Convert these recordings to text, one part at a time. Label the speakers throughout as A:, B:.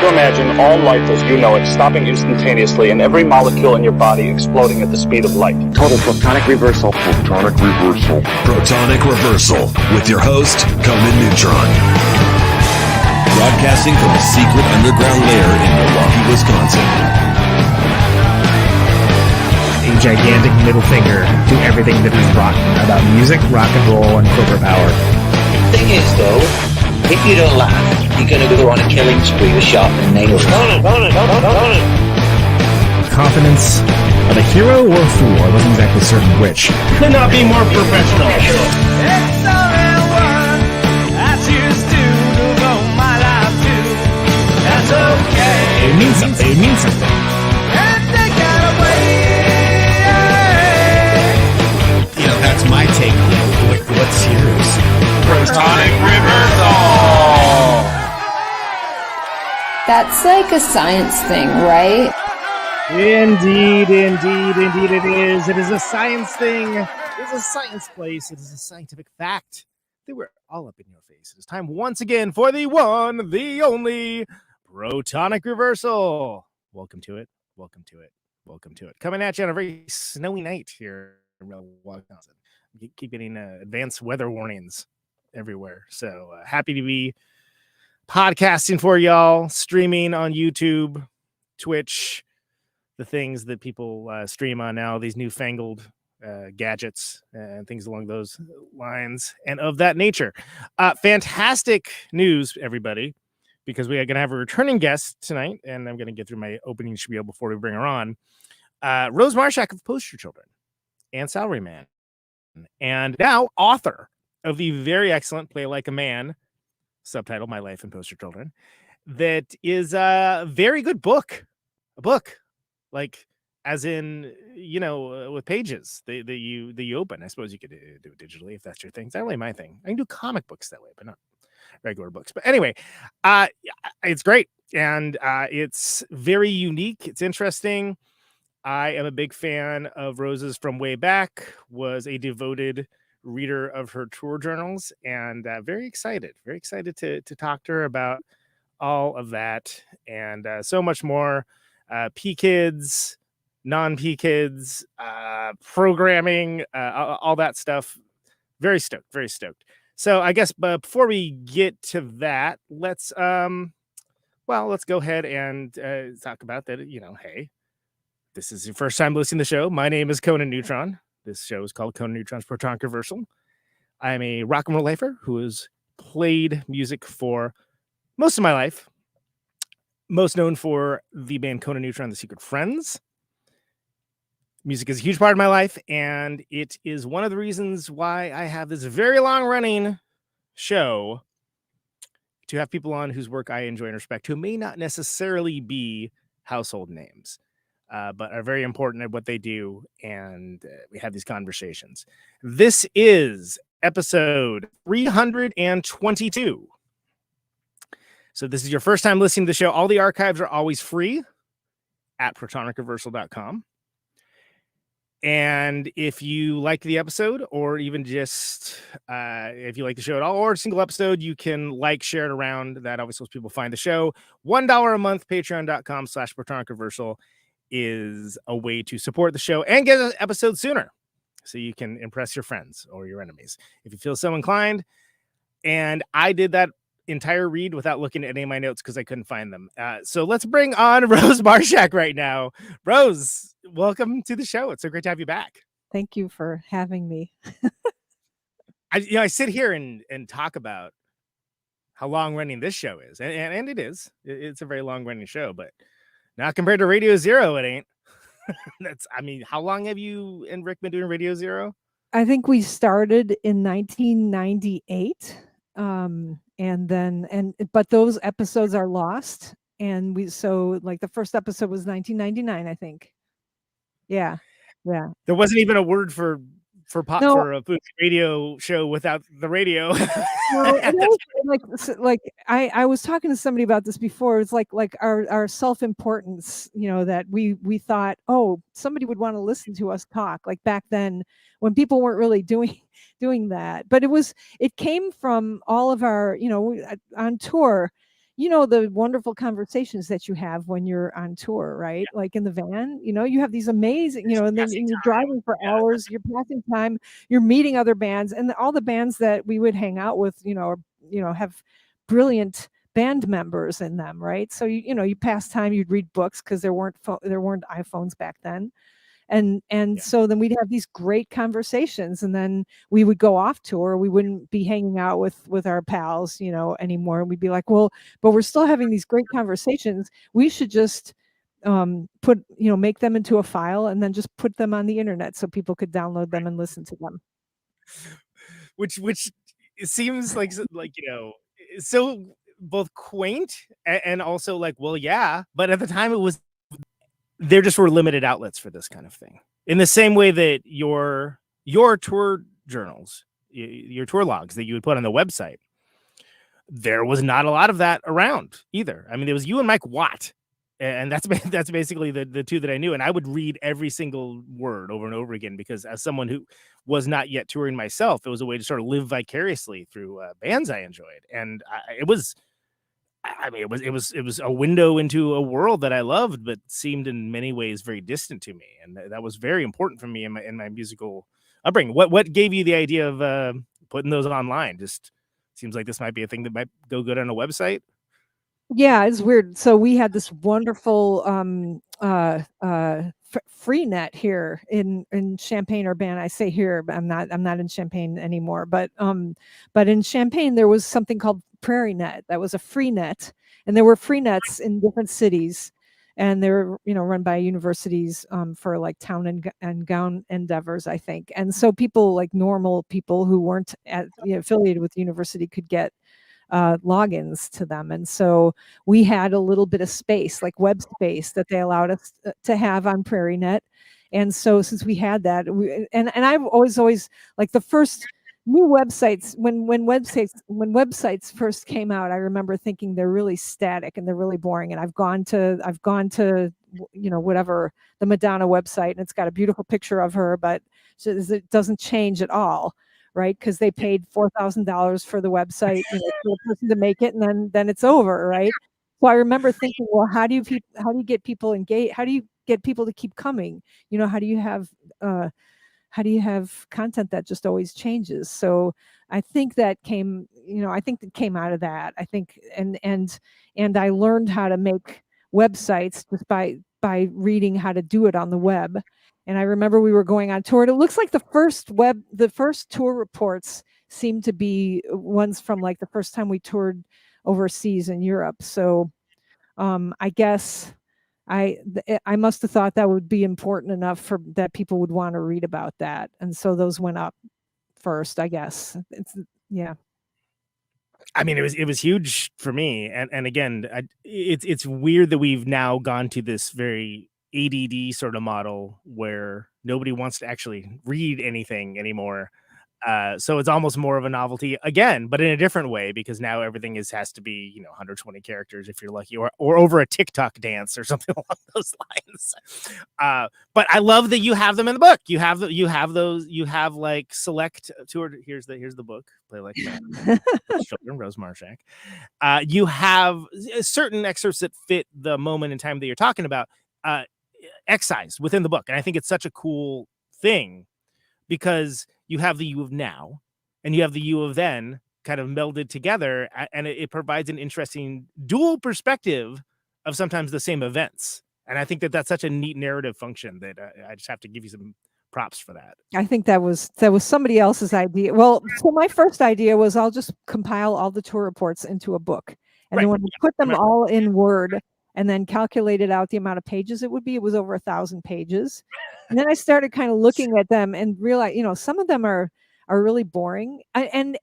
A: to imagine all life as you know it stopping instantaneously and every molecule in your body exploding at the speed of light.
B: Total protonic reversal.
C: Protonic reversal.
D: Protonic Reversal with your host, Conan Neutron. Broadcasting from a secret underground lair in Milwaukee, Wisconsin.
E: A gigantic middle finger to everything that is rock about music, rock and roll, and corporate power.
F: The thing is, though, if you don't laugh, you're going to go on a killing spree with sharpened nails.
E: Confidence of a hero or a fool. I wasn't exactly certain which.
G: Could not be more professional.
E: It means something. It means something. You know, that's my take on it. What's yours?
G: Protonic Reversal!
H: That's like a science thing, right?
E: Indeed it is. It is a science thing. It is a science place. It is a scientific fact. They were all up in your face. It is time once again for the one, the only Protonic Reversal. Welcome to it. Welcome to it. Welcome to it. Coming at you on a very snowy night here in Wisconsin. You keep getting advanced weather warnings everywhere. So happy to be podcasting for y'all, streaming on YouTube, Twitch, the things that people stream on now, these newfangled gadgets and things along those lines and of that nature. Fantastic news, everybody, because we are going to have a returning guest tonight, and I'm going to get through my opening spiel before we bring her on. Rose Marshack of Poster Children and Salarayman, and now author of the very excellent Play Like a Man, subtitle My Life in Poster Children, that is a very good book. A book, like, as in, you know, with pages that you open. I suppose you could do it digitally if that's your thing. It's not really my thing. I can do comic books that way, but not regular books. But anyway, it's great, and it's very unique. It's interesting. I am a big fan of Rose's from way back, was a devoted reader of her tour journals, and very excited to talk to her about all of that and so much more. P-Kids, non-P-Kids, programming, all that stuff. Very stoked. So I guess before we get to that, let's go ahead and talk about that. You know, hey, this is your first time listening to the show. My name is Conan Neutron. This show is called Conan Neutron's Protonic Reversal. I'm a rock and roll lifer who has played music for most of my life. Most known for the band Conan Neutron, The Secret Friends. Music is a huge part of my life, and it is one of the reasons why I have this very long-running show to have people on whose work I enjoy and respect, who may not necessarily be household names, but are very important at what they do, and we have these conversations. This is episode 322. So this is your first time listening to the show. All the archives are always free at protonicreversal.com. And if you like the episode, or even just if you like the show at all, or a single episode, you can like, share it around. That always helps people find the show. $1 a month, patreon.com/protonicreversal is a way to support the show and get an episode sooner, so you can impress your friends or your enemies if you feel so inclined. And I did that entire read without looking at any of my notes because I couldn't find them. So let's bring on Rose Marshack right now. Rose, welcome to the show. It's so great to have you back.
I: Thank you for having me.
E: I sit here and talk about how long running this show is, and it is. It's a very long running show, but not compared to Radio Zero, it ain't. How long have you and Rick been doing Radio Zero?
I: I think we started in 1998. But those episodes are lost, and the first episode was 1999, I think. Yeah.
E: There wasn't even a word for a radio show without the radio.
I: I was talking to somebody about this before. It's like our self-importance, that we thought, oh, somebody would want to listen to us talk, like back then when people weren't really doing that. But it came from all of our, on tour, the wonderful conversations that you have when you're on tour, right? Like in the van, you have these amazing, and then
E: Passing
I: you're
E: time.
I: driving for hours, you're passing time, you're meeting other bands, and all the bands that we would hang out with, have brilliant band members in them, right? So you pass time, you'd read books because there weren't iPhones back then, and so then we'd have these great conversations, and then we would go off tour. We wouldn't be hanging out with our pals anymore. We'd be like, well, but we're still having these great conversations. We should just make them into a file and then just put them on the internet so people could download them and listen to them.
E: Which it seems like so both quaint and also like, well, yeah, but at the time there just were limited outlets for this kind of thing. In the same way that your tour journals, your tour logs that you would put on the website, there was not a lot of that around either. I mean, there was you and Mike Watt, and that's basically the two that I knew, and I would read every single word over and over again because as someone who was not yet touring myself, it was a way to sort of live vicariously through bands I enjoyed, and it was a window into a world that I loved, but seemed in many ways very distant to me, and that was very important for me in my musical upbringing. What gave you the idea of putting those online? Just seems like this might be a thing that might go good on a website.
I: Yeah, it's weird. So we had this wonderful free net here in Champaign, Urbana. I say here, but I'm not in Champaign anymore. But in Champaign there was something called Prairie Net. That was a free net, and there were free nets in different cities, and they were run by universities for like town and gown endeavors, I think. And so people, like normal people who weren't affiliated with the university, could get logins to them. And so we had a little bit of space, like web space, that they allowed us to have on Prairie Net. And so since we had that, and I've always like the first new websites, when websites first came out, I remember thinking they're really static and they're really boring. And I've gone to whatever, the Madonna website, and it's got a beautiful picture of her, but it doesn't change at all, right? Because they paid $4,000 for the website, for the person to make it, and then it's over, right? So I remember thinking, well, how do you get people engaged? How do you get people to keep coming? How do you have content that just always changes? So I think that came out of that. I think, and I learned how to make websites just by reading how to do it on the web. And I remember we were going on tour, and it looks like the first tour reports seemed to be ones from like the first time we toured overseas in Europe. So I guess I must have thought that would be important enough for that people would want to read about that. And so those went up first, I guess. Yeah.
E: I mean, it was huge for me. And again, it's weird that we've now gone to this very ADD sort of model where nobody wants to actually read anything anymore. So it's almost more of a novelty again, but in a different way, because now everything has to be 120 characters if you're lucky, or over a TikTok dance or something along those lines. But I love that you have them in the book. You have like select tour. Here's the book. Play Like That. Children, Rose Marshack. You have certain excerpts that fit the moment in time that you're talking about, excised within the book, and I think it's such a cool thing because you have the you of now and you have the you of then kind of melded together, and it provides an interesting dual perspective of sometimes the same events. And I think that that's such a neat narrative function that I just have to give you some props for that.
I: I think that was somebody else's idea. Well, so my first idea was I'll just compile all the tour reports into a book, and then when I put them all in Word and then calculated out the amount of pages it was over 1,000 pages. And then I started kind of looking at them and realized, some of them are really boring, and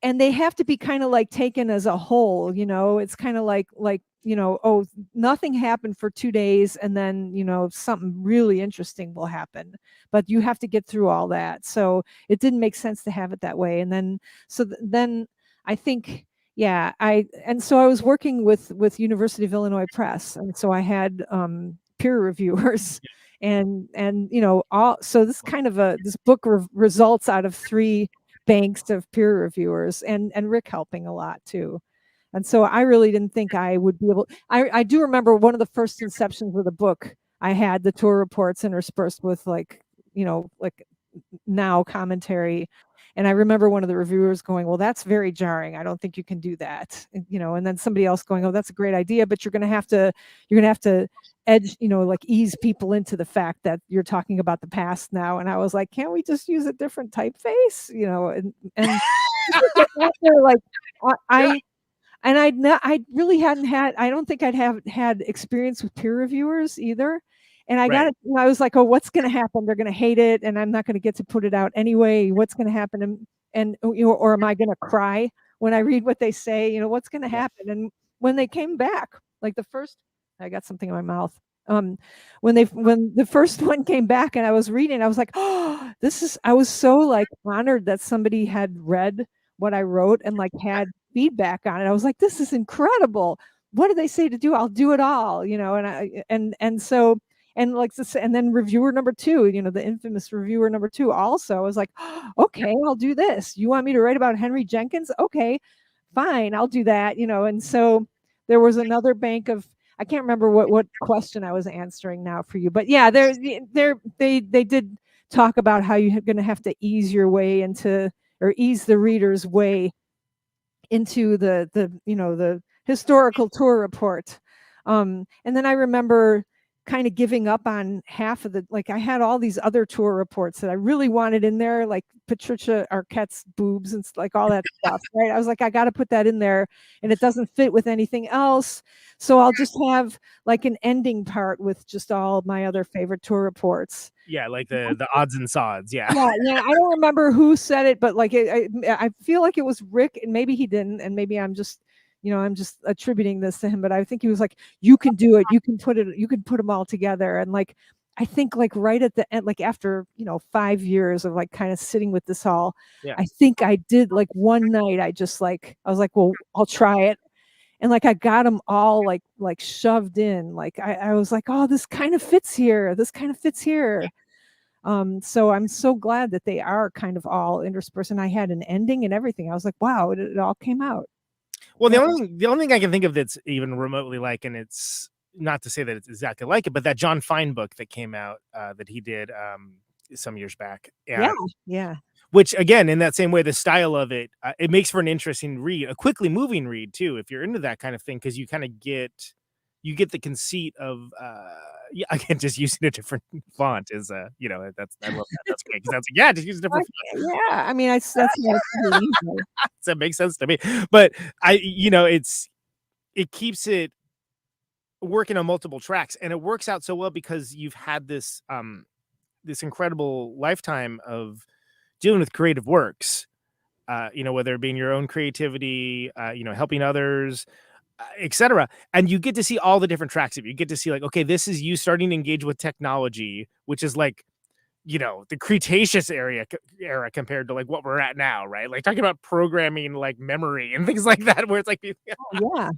I: they have to be kind of like taken as a whole. It's kind of like oh, nothing happened for 2 days, and then something really interesting will happen, but you have to get through all that. So it didn't make sense to have it that way. And then then I think, yeah, so I was working with University of Illinois Press, and so I had peer reviewers. And so this kind of this book results out of 3 banks of peer reviewers, and Rick helping a lot too. And so I really didn't think I would be able. I do remember one of the first inceptions of the book. I had the tour reports interspersed with like now commentary. And I remember one of the reviewers going, well, that's very jarring. I don't think you can do that. And then somebody else going, oh, that's a great idea, but you're going to have to edge, like ease people into the fact that you're talking about the past now. And I was like, can't we just use a different typeface? And they're like, I really hadn't had, I don't think I'd have had experience with peer reviewers either. And I got it. I was like, oh, what's going to happen? They're going to hate it. And I'm not going to get to put it out anyway. What's going to happen? And or am I going to cry when I read what they say? What's going to happen? And when they came back, like I got something in my mouth. When the first one came back and I was reading, I was like, oh, I was so like honored that somebody had read what I wrote and like had feedback on it. I was like, this is incredible. What did they say to do? I'll do it all, and then reviewer number 2, the infamous reviewer number 2 also was like, oh, okay, I'll do this. You want me to write about Henry Jenkins? Okay, fine, I'll do that, and so there was another bank of, I can't remember what question I was answering now for you, but yeah, they did talk about how you're going to have to ease your way into, or ease the reader's way into the historical tour report. And then I remember kind of giving up on half of I had all these other tour reports that I really wanted in there, like Patricia Arquette's boobs and like all that stuff, right? I was like, I got to put that in there, and it doesn't fit with anything else. So I'll just have like an ending part with just all my other favorite tour reports.
E: Yeah, like the odds and sods. Yeah.
I: Yeah. I don't remember who said it, but like I feel like it was Rick, and maybe he didn't, and maybe I'm just attributing this to him, but I think he was like, you can do it. You can put them all together. And like, I think like right at the end, like after, 5 years of like kind of sitting with this all, I think I did like one night, I was like, well, I'll try it. And like, I got them all like shoved in. Like, I was like, oh, this kind of fits here. This kind of fits here. So I'm so glad that they are kind of all interspersed. And I had an ending and everything. I was like, wow, it all came out.
E: Well, the only thing I can think of that's even remotely like, and it's not to say that it's exactly like it, but that John Fine book that came out that he did some years back.
I: Yeah.
E: Which again, in that same way, the style of it, it makes for an interesting read, a quickly moving read too, if you're into that kind of thing, because you kind of get the conceit of again, just using a different font is I love that. That's great, because that's just use a different font.
I: Yeah, I mean, that's
E: that makes sense to me, but it keeps it working on multiple tracks, and it works out so well because you've had this this incredible lifetime of dealing with creative works, whether it be in your own creativity, helping others, etc. And you get to see all the different tracks of it. You get to see like, okay, this is you starting to engage with technology, which is like, the Cretaceous era compared to like what we're at now, right? Like talking about programming, like memory and things like that, where it's like,
I: yeah.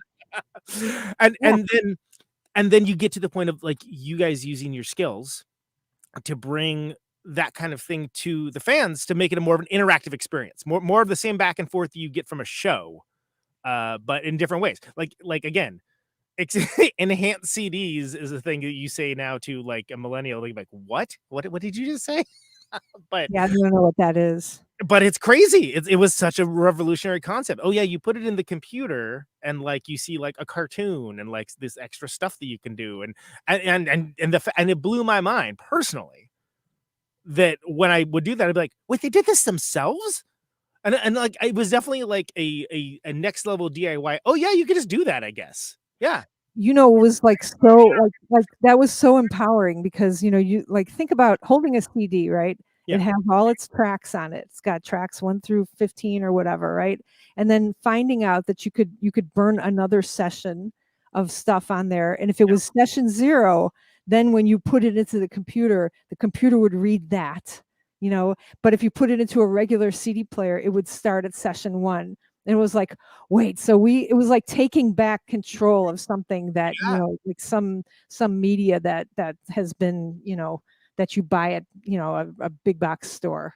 E: and then you get to the point of like you guys using your skills to bring that kind of thing to the fans to make it a more of an interactive experience, more of the same back and forth you get from a show, but in different ways. Like again, enhanced CDs is a thing that you say now to like a millennial. Like what did you just say? But
I: yeah, I don't know what that is.
E: But it's crazy. It was such a revolutionary concept. Oh yeah, you put it in the computer and like you see like a cartoon and like this extra stuff that you can do, and it blew my mind personally that when I would do that, I'd be like, wait, they did this themselves? And like it was definitely like a next level DIY. Oh yeah, you could just do that, I guess. Yeah.
I: It was like so like that was so empowering because you like think about holding a CD, right?
E: Yeah.
I: It has all its tracks on it. It's got tracks 1 through 15 or whatever, right? And then finding out that you could burn another session of stuff on there. And if it was session 0, then when you put it into the computer would read that, but if you put it into a regular CD player, it would start at session 1. And it was like, wait, it was like taking back control of something that, like some media that has been, that you buy at, a big box store.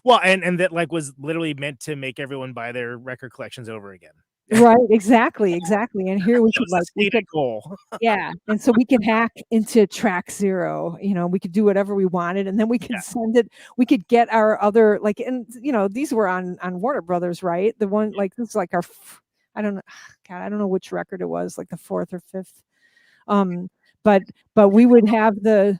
E: Well, and that like was literally meant to make everyone buy their record collections over again.
I: Right, exactly. And here we
E: That
I: could
E: was the
I: we
E: stated
I: could
E: goal.
I: yeah, and so we can hack into track 0, we could do whatever we wanted, and then we could send it we could get our other, like, and, these were on Warner Brothers, right? The one, like, this is like our I don't know, God, I don't know which record it was, like the 4th or 5th. Um, but we would have the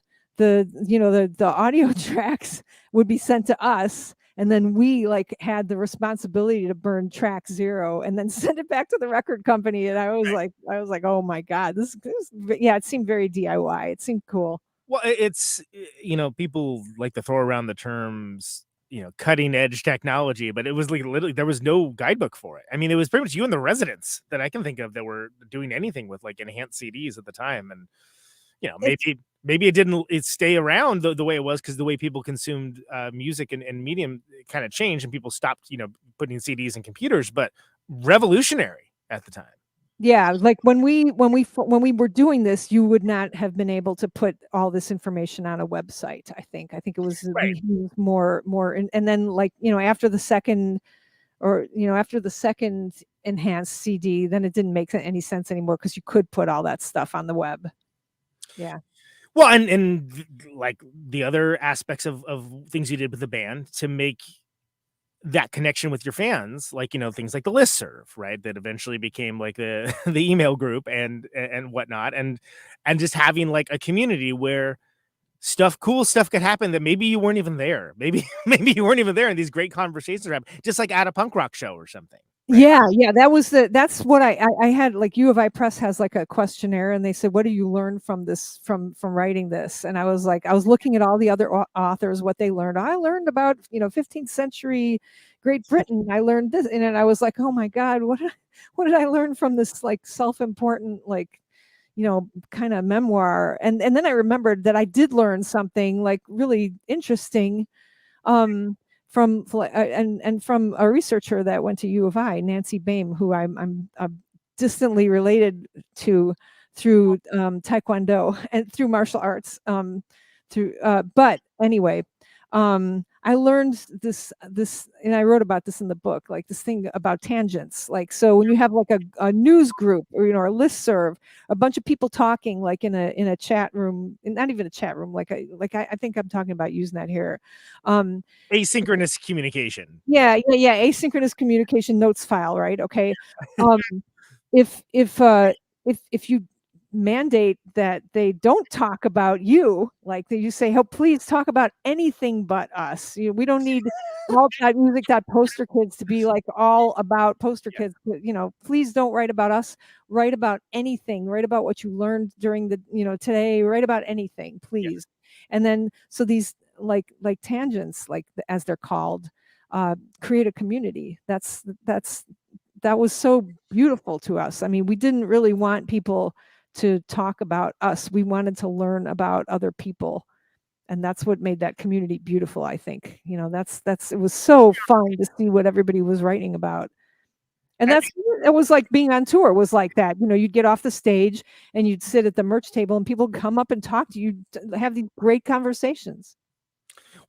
I: audio tracks would be sent to us, and then we, like, had the responsibility to burn track 0 and then send it back to the record company. And I was like, oh my God, yeah, it seemed very DIY. It seemed cool.
E: Well, it's people like to throw around the terms, cutting edge technology, but it was like literally there was no guidebook for it. I mean, it was pretty much you and the residents that I can think of that were doing anything with like enhanced CDs at the time, and
I: It's
E: maybe it stay around the way it was because the way people consumed music and medium kind of changed, and people stopped putting CDs in computers, but revolutionary at the time.
I: Yeah, like when we were doing this, you would not have been able to put all this information on a website. I think it was
E: Right.
I: we used more, and then, like, after the second, or after the second enhanced CD, then it didn't make any sense anymore because you could put all that stuff on the web. Yeah.
E: Well, and like the other aspects of things you did with the band to make that connection with your fans, like things like the listserv, right? That eventually became like the the email group and whatnot, and just having like a community where cool stuff could happen that maybe you weren't even there. Maybe maybe you weren't even there, and these great conversations are happening, just like at a punk rock show or something, right?
I: Yeah, that's what I had, like, U of I Press has like a questionnaire, and they said, what do you learn from this, from writing this? And I was like, I was looking at all the other authors, what they learned. I learned about 15th century Great Britain. I learned this, and then I was like, oh my God, what did I learn from this, like, self-important, like, kind of memoir? And then I remembered that I did learn something, like, really interesting, um, and from a researcher that went to U of I, Nancy Baim, who I'm distantly related to through Taekwondo and through martial arts. But anyway, I learned this, and I wrote about this in the book, like this thing about tangents. Like, so when you have like a news group, or a listserv, a bunch of people talking, like in a chat room, not even a chat room, I think I'm talking about using that here. Um,
E: Asynchronous communication.
I: yeah, asynchronous communication notes file, right? Okay. Um, if you mandate that they don't talk about you, like that you say, oh, please talk about anything but us. We don't need all.music.poster kids to be like all about poster kids. Please don't write about us. Write about anything. Write about what you learned during the today. Write about anything, please. And then, so these, like tangents, like, as they're called, create a community. That was so beautiful to us. I mean, we didn't really want people to talk about us. We wanted to learn about other people. And that's what made that community beautiful, I think. It was so fun to see what everybody was writing about. And it was like being on tour was like that. You'd get off the stage and you'd sit at the merch table, and people come up and talk to you, have these great conversations.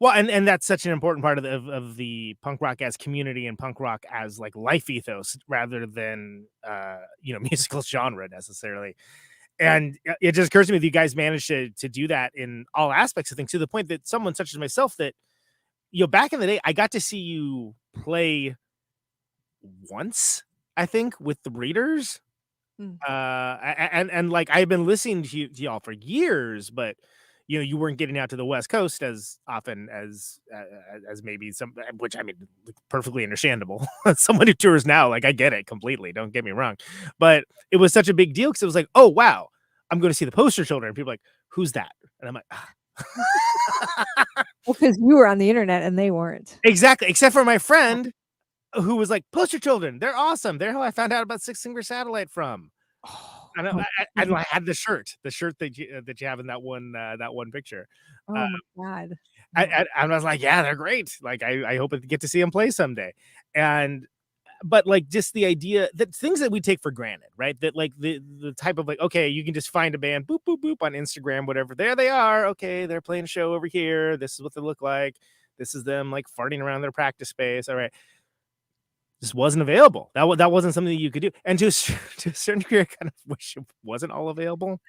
E: Well, and that's such an important part of the punk rock as community and punk rock as like life ethos rather than musical genre necessarily. And it just occurs to me that you guys managed to do that in all aspects of things, to the point that someone such as myself, that back in the day, I got to see you play once, I think, with the Breeders. And like I've been listening to y'all for years, but you weren't getting out to the West Coast as often as maybe some, which I mean, perfectly understandable. Someone who tours now, like, I get it completely. Don't get me wrong, but it was such a big deal because it was like, oh wow, I'm going to see the Poster Children. And people are like, who's that? And I'm like,
I: Well, because you were on the internet and they weren't.
E: Exactly, except for my friend who was like, Poster Children, they're awesome. They're how I found out about Six Finger Satellite from. And I had the shirt that you have in that one picture.
I: Oh my God.
E: I was like, yeah, they're great. Like, I hope I get to see them play someday. But like, just the idea that things that we take for granted, right? That like the type of, like, okay, you can just find a band, boop, boop, boop, on Instagram, whatever. There they are. Okay, they're playing a show over here. This is what they look like. This is them like farting around their practice space. All right. just wasn't available. That wasn't something that you could do. And to a certain degree, I kind of wish it wasn't all available.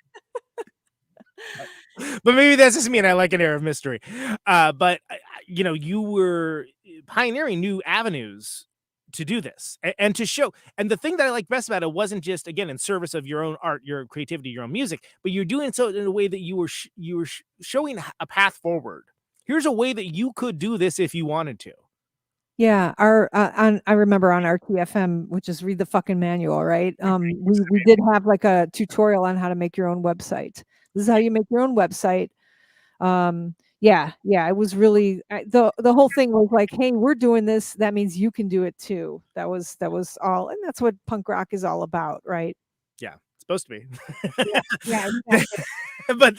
E: But maybe that's just me, and I like an air of mystery. But you were pioneering new avenues to do this and to show. And the thing that I like best about it wasn't just, again, in service of your own art, your creativity, your own music, but you're doing so in a way that you were showing a path forward. Here's a way that you could do this if you wanted to.
I: Yeah, I remember on RTFM, which is Read the Fucking Manual, right? We did have like a tutorial on how to make your own website. This is how you make your own website. Yeah, it was really the whole thing was like, hey, we're doing this. That means you can do it too. That was all, and that's what punk rock is all about, right?
E: Yeah, it's supposed to be.
I: Yeah, exactly.
E: But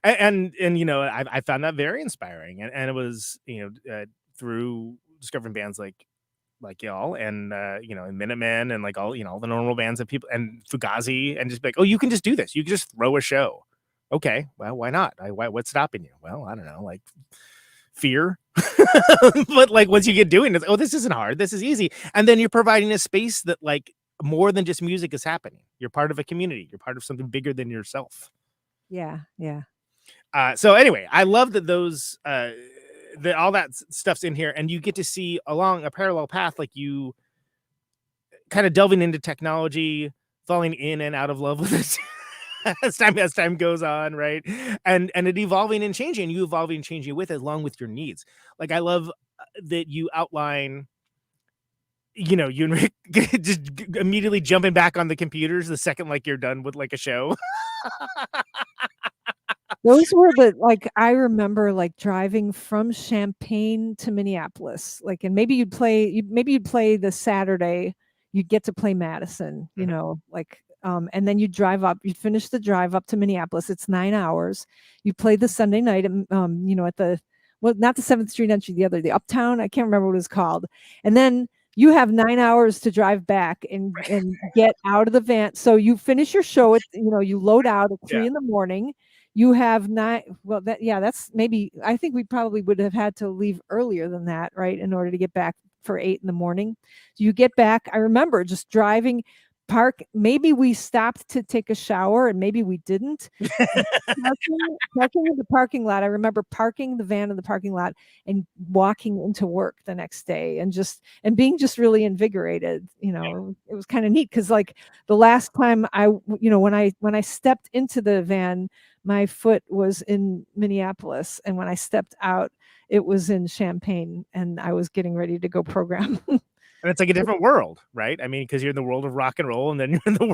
E: I found that very inspiring, and it was through discovering bands like y'all and and Minutemen and like all the normal bands of people and Fugazi, and just be like, oh, you can just do this. You can just throw a show. Okay, well, why not? What's stopping you? Well, I don't know, like fear. But like once you get doing this, oh, this isn't hard. This is easy. And then you're providing a space that like more than just music is happening. You're part of a community. You're part of something bigger than yourself.
I: Yeah.
E: So anyway, I love that those that all that stuff's in here, and you get to see along a parallel path, like you kind of delving into technology, falling in and out of love with it as time goes on, right? And it evolving and changing, you evolving and changing with it along with your needs. Like I love that you outline, you and Rick just immediately jumping back on the computers the second like you're done with like a show.
I: Those were I remember like driving from Champaign to Minneapolis, like, and maybe you'd play the Saturday, you'd get to play Madison, and then you drive up, you finish the drive up to Minneapolis. It's 9 hours. You play the Sunday night, at the, well, not the 7th Street entry, the Uptown. I can't remember what it was called. And then you have 9 hours to drive back and get out of the van. So you finish your show at, you load out at 3 a.m. You have 9. Well, that's maybe, I think we probably would have had to leave earlier than that, right? In order to get back for 8 in the morning. So you get back. I remember just driving, maybe we stopped to take a shower and maybe we didn't. Parking in the parking lot. I remember parking the van in the parking lot and walking into work the next day and being just really invigorated. It was kind of neat because like the last time when I stepped into the van, my foot was in Minneapolis, and when I stepped out, it was in Champaign, and I was getting ready to go program.
E: And it's like a different world, right? I mean, because you're in the world of rock and roll, and then you're in the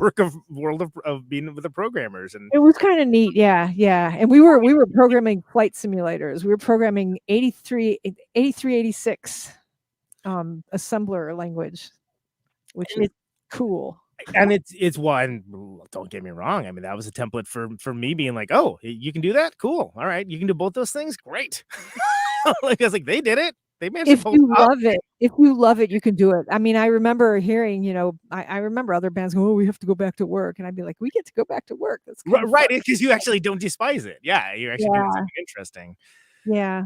E: world of being with the programmers, and
I: it was kind of neat, yeah. And we were programming flight simulators. We were programming 8386 assembler language, which is cool.
E: And it's one. Don't get me wrong. I mean, that was a template for me being like, oh, you can do that. Cool. All right, you can do both those things. Great. Like I was like, they did it. They managed.
I: If you love it, you can do it. I mean, I remember hearing, I remember other bands going, oh, we have to go back to work, and I'd be like, we get to go back to work. That's
E: right, because you actually don't despise it. Yeah, you actually do something interesting.
I: Yeah.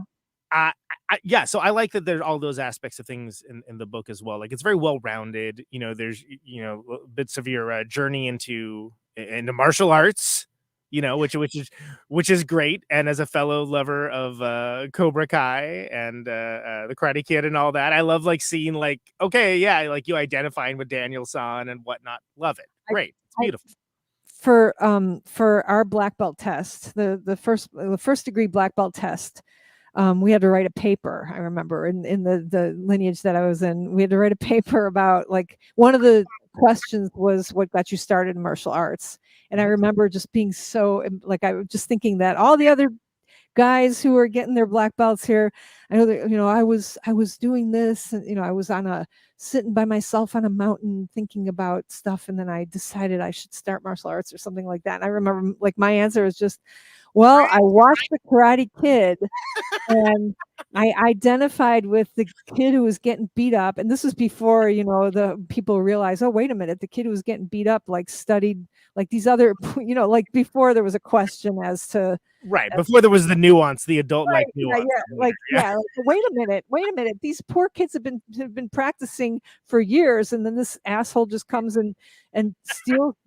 E: So I like that there's all those aspects of things in the book as well. Like it's very well rounded. There's bits of your journey into martial arts. Which is great. And as a fellow lover of Cobra Kai and the Karate Kid and all that, I love like seeing like, okay, yeah, like you identifying with Daniel-san and whatnot. Love it. Great. It's beautiful.
I: For our black belt test, the first degree black belt test, we had to write a paper. I remember in the lineage that I was in, we had to write a paper about like one of the questions was what got you started in martial arts. And I remember just being so like, I was just thinking that all the other guys who are getting their black belts here, I know that, I was doing this, and, I was sitting by myself on a mountain thinking about stuff. And then I decided I should start martial arts or something like that. And I remember like my answer was just, Well, I watched The Karate Kid, and I identified with the kid who was getting beat up. And this was before, the people realized, oh, wait a minute, the kid who was getting beat up, like, studied like these other, like before there was a question as to.
E: Right. Before there was the nuance, the adult like
I: Right,
E: nuance.
I: like, wait a minute. These poor kids have been practicing for years, and then this asshole just comes and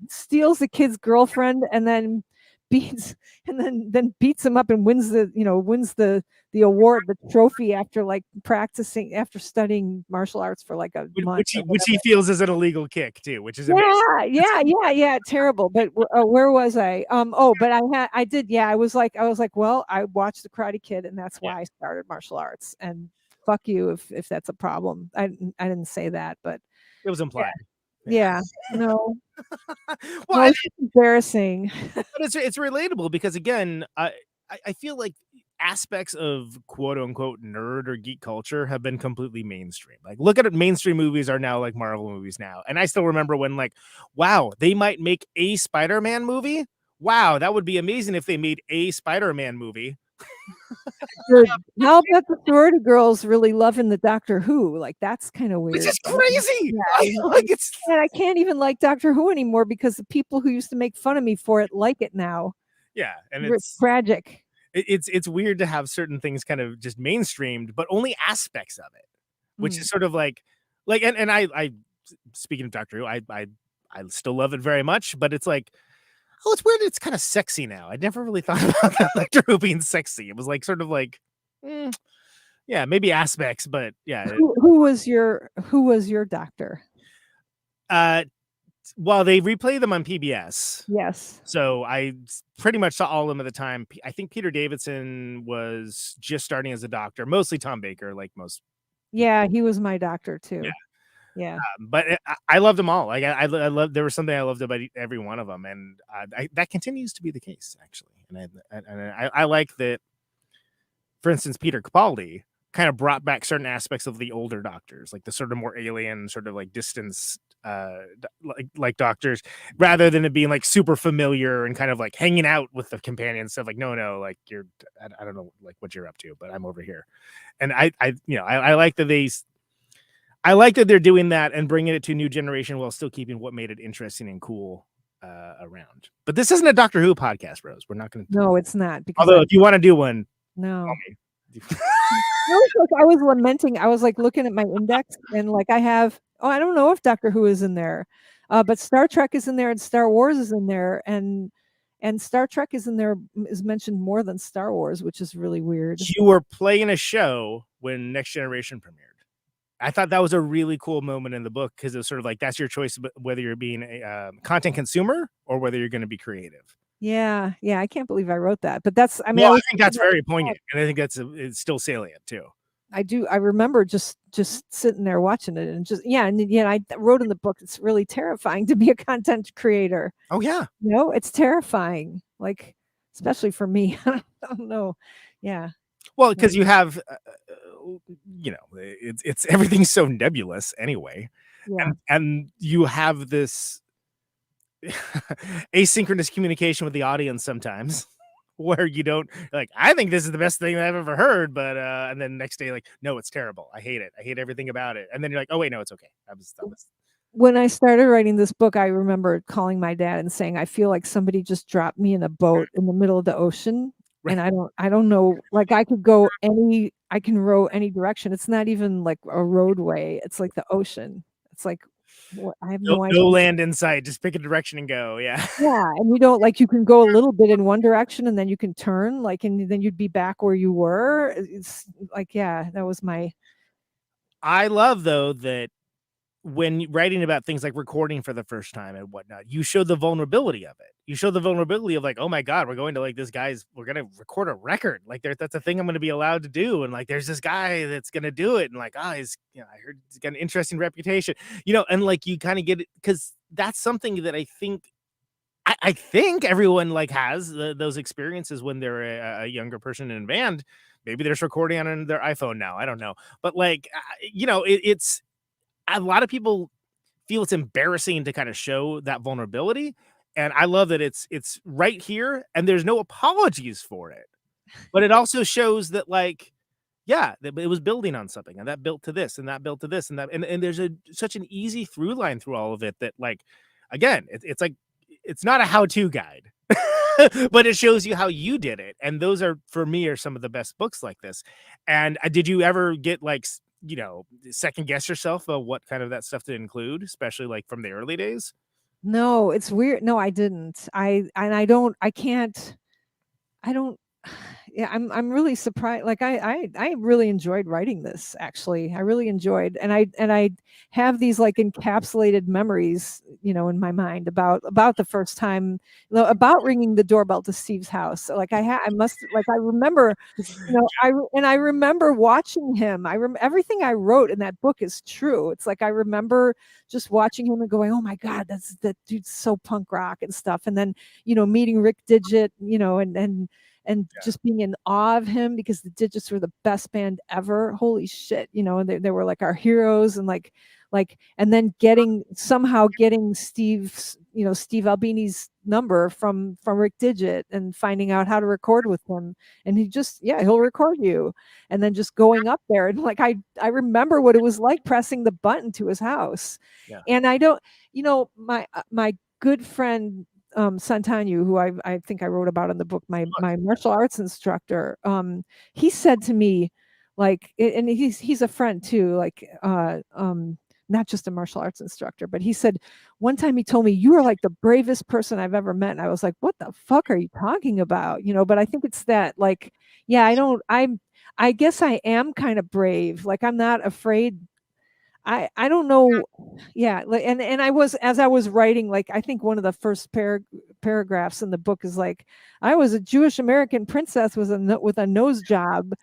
I: steals the kid's girlfriend, and then beats then beats him up and wins the award, the trophy, after like practicing, after studying martial arts for like a month.
E: Which he feels is an illegal kick too, which is amazing.
I: Yeah, terrible. But where was I? But I did. Yeah, I was like, well, I watched The Karate Kid, and that's why I started martial arts. And fuck you if that's a problem. I didn't say that, but
E: It was implied.
I: Yeah, no.
E: Well,
I: It's embarrassing.
E: but it's relatable because again, I feel like aspects of quote unquote nerd or geek culture have been completely mainstream. Like, look at it, mainstream movies are now like Marvel movies now. And I still remember when, like, wow, they might make a Spider-Man movie. Wow, that would be amazing if they made a Spider-Man movie.
I: How about the sorority girls really loving the Doctor Who? Like, that's kind of weird.
E: Which is crazy.
I: Yeah,
E: Like it's
I: and I can't even like Doctor Who anymore because the people who used to make fun of me for it like it now.
E: yeah, and
I: It's tragic.
E: it's weird to have certain things kind of just mainstreamed, but only aspects of it, which is sort of like and I speaking of Doctor Who, I still love it very much, but it's like, oh, it's weird. It's kind of sexy now. I never really thought about that Doctor Who being sexy. It was like sort of like, yeah, maybe aspects, but yeah.
I: Who was your doctor?
E: Well, they replay them on PBS.
I: Yes.
E: So I pretty much saw all of them at the time. I think Peter Davidson was just starting as a doctor, mostly Tom Baker, like most.
I: Yeah, he was my doctor too. Yeah.
E: But I loved them all. Like I love. There was something I loved about every one of them, and that continues to be the case actually. And I like that. For instance, Peter Capaldi kind of brought back certain aspects of the older doctors, like the sort of more alien, sort of like distance, like doctors, rather than it being like super familiar and kind of like hanging out with the companions stuff. Like, no, like I don't know like what you're up to, but I'm over here. And I like that I like that they're doing that and bringing it to a new generation while still keeping what made it interesting and cool around. But this isn't a Doctor Who podcast, Rose. We're not going to.
I: No, it's not. Because
E: although if you want to do one,
I: no. I was lamenting. I was like looking at my index, and like I don't know if Doctor Who is in there, but Star Trek is in there, and Star Wars is in there, and Star Trek is mentioned more than Star Wars, which is really weird.
E: You were playing a show when Next Generation premiered. I thought that was a really cool moment in the book because it was sort of like that's your choice, whether you're being a content consumer or whether you're going to be creative.
I: Yeah, I can't believe I wrote that, but that's. I mean,
E: well, I think that's very poignant, and I think it's still salient too.
I: I do. I remember just sitting there watching it, and I wrote in the book. It's really terrifying to be a content creator.
E: Oh yeah,
I: it's terrifying. Like, especially for me. I don't know. Yeah.
E: Well, because you have, it's everything's so nebulous anyway, and you have this asynchronous communication with the audience sometimes where you don't like, I think this is the best thing I've ever heard, but and then next day like, no, it's terrible, I hate everything about it, and then you're like, oh wait, no, it's okay.
I: When I started writing this book, I remember calling my dad and saying, I feel like somebody just dropped me in a boat in the middle of the ocean. Right. And I don't know, like I can row any direction. It's not even like a roadway. It's like the ocean. It's like, I have no idea.
E: No land in sight. Just pick a direction and go. Yeah.
I: Yeah. And you can go a little bit in one direction and then you can turn and then you'd be back where you were. It's like, that was my.
E: I love though that when writing about things like recording for the first time and whatnot, you show the vulnerability of it. You show the vulnerability of like, oh my God, we're going to like we're going to record a record. Like that's a thing I'm going to be allowed to do. And like, there's this guy that's going to do it. And like, I heard he's got an interesting reputation, and like, you kind of get it. Cause that's something that I think everyone like has those experiences when they're a younger person in a band. Maybe there's recording on their iPhone now. I don't know. But like, it's, a lot of people feel it's embarrassing to kind of show that vulnerability. And I love that it's right here and there's no apologies for it. But it also shows that, like, yeah, that it was building on something, and that built to this, and that built to this, and that, and there's such an easy through line through all of it that, like, again, it's like it's not a how-to guide, but it shows you how you did it, and those are, for me, are some of the best books like this. And did you ever get, like, second guess yourself of what kind of that stuff to include, especially like from the early days?
I: No, it's weird. No, I didn't. I don't yeah, I'm really surprised. Like I really enjoyed writing this, actually. I really enjoyed, and I have these like encapsulated memories, in my mind about the first time, about ringing the doorbell to Steve's house. So, like I must, like, I remember, I remember watching him. Everything I wrote in that book is true. It's like I remember just watching him and going, "Oh my God, that dude's so punk rock and stuff." And then, meeting Rick Digit, and just being in awe of him, because the Digits were the best band ever. Holy shit, and they were like our heroes, and like, and then somehow getting Steve Albini's number from Rick Digit, and finding out how to record with him, and he'll record you, and then just going up there, and like I remember what it was like pressing the button to his house.
E: Yeah.
I: And I don't, my good friend Santanu, who I think I wrote about in the book, my martial arts instructor, he said to me, like, and he's a friend too, like, not just a martial arts instructor, but he said one time, he told me, "You are like the bravest person I've ever met." And I was like, "What the fuck are you talking about?" But I think it's that, like, yeah, I guess I am kind of brave. Like, I'm not afraid. I don't know. Yeah. And I was, as I was writing, like, I think one of the first paragraphs in the book is like, "I was a Jewish American princess with a nose job."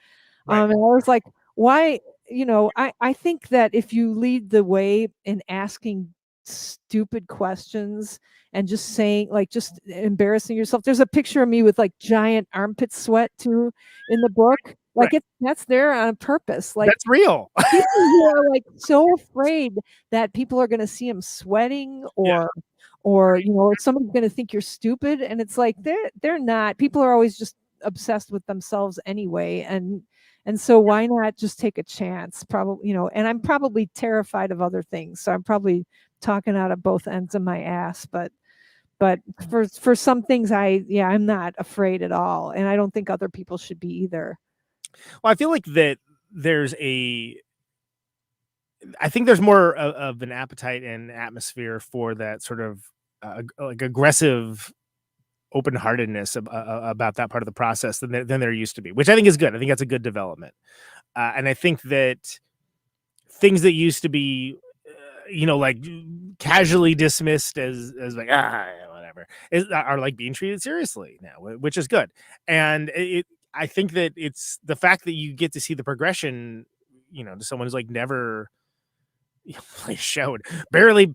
E: Right.
I: And I was like, why, I think that if you lead the way in asking stupid questions and just saying, like, just embarrassing yourself. There's a picture of me with like giant armpit sweat too in the book. Like,
E: Right.
I: that's there on purpose. Like,
E: That's real.
I: people who are like so afraid that people are going to see them sweating, or or somebody's going to think you're stupid, and it's like they're not. People are always just obsessed with themselves anyway, and so why not just take a chance? Probably, and I'm probably terrified of other things, so I'm probably talking out of both ends of my ass, but for some things, I'm not afraid at all, and I don't think other people should be either.
E: Well, I feel like that I think there's more of an appetite and atmosphere for that sort of like aggressive open-heartedness about that part of the process than there used to be, which I think is good. I think that's a good development. And I think that things that used to be, like casually dismissed as like, whatever, are like being treated seriously now, which is good. And I think that it's the fact that you get to see the progression, to someone who's like never played a show, barely,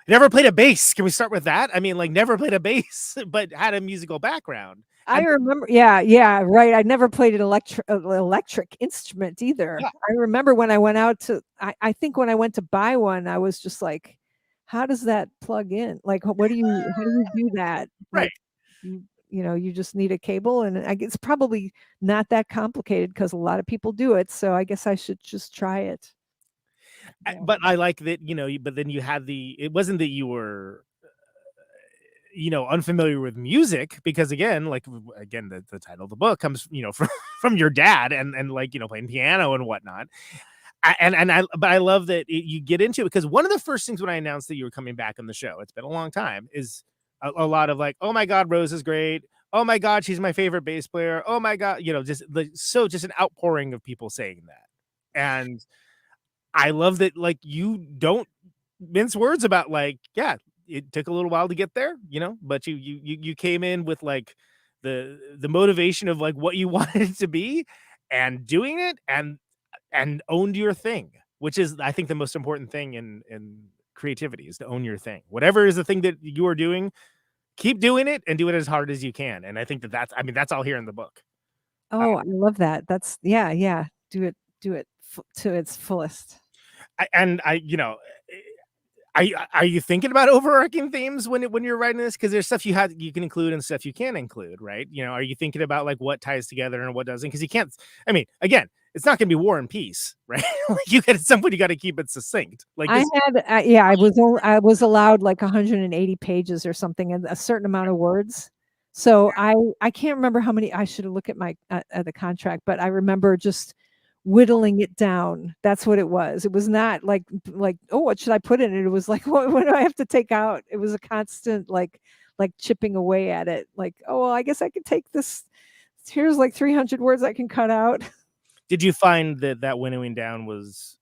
E: never played a bass. Can we start with that? I mean, like, never played a bass, but had a musical background.
I: I remember, yeah, right. I never played an electric instrument either.
E: Yeah.
I: I remember when I went out to, I think when I went to buy one, I was just like, how does that plug in? Like, how do you do that?
E: Right.
I: Like, you just need a cable, and it's probably not that complicated because a lot of people do it. So I guess I should just try it.
E: But I like that, but then you had it wasn't that you were, unfamiliar with music, because again, the title of the book comes, from your dad, and like, playing piano and whatnot. But I love that you get into it, because one of the first things when I announced that you were coming back on the show, it's been a long time, is a lot of like, "Oh my God, Rose is great. Oh my God, she's my favorite bass player. Oh my God," just an outpouring of people saying that. And I love that, like, you don't mince words about, like, yeah, it took a little while to get there, but you came in with like the motivation of like what you wanted it to be, and doing it, and owned your thing, which is, I think, the most important thing in creativity, is to own your thing. Whatever is the thing that you are doing, keep doing it, and do it as hard as you can. And I think that's all here in the book.
I: Oh, I love that. That's yeah. Do it to its fullest.
E: I Are you thinking about overarching themes when you're writing this? Because there's stuff you can include and stuff you can't include, right? Are you thinking about like what ties together and what doesn't? Because you can't. I mean, again, it's not going to be War and Peace, right? Like at some point you got to keep it succinct. Like
I: I was allowed like 180 pages or something and a certain amount of words. So I can't remember how many. I should have looked at my the contract, but I remember just whittling it down. That's what it was. It was not like oh, what should I put in it? It was like what do I have to take out? It was a constant like chipping away at it. Like, oh well, I guess I could take this. Here's like 300 words I can cut out.
E: Did you find that winnowing down was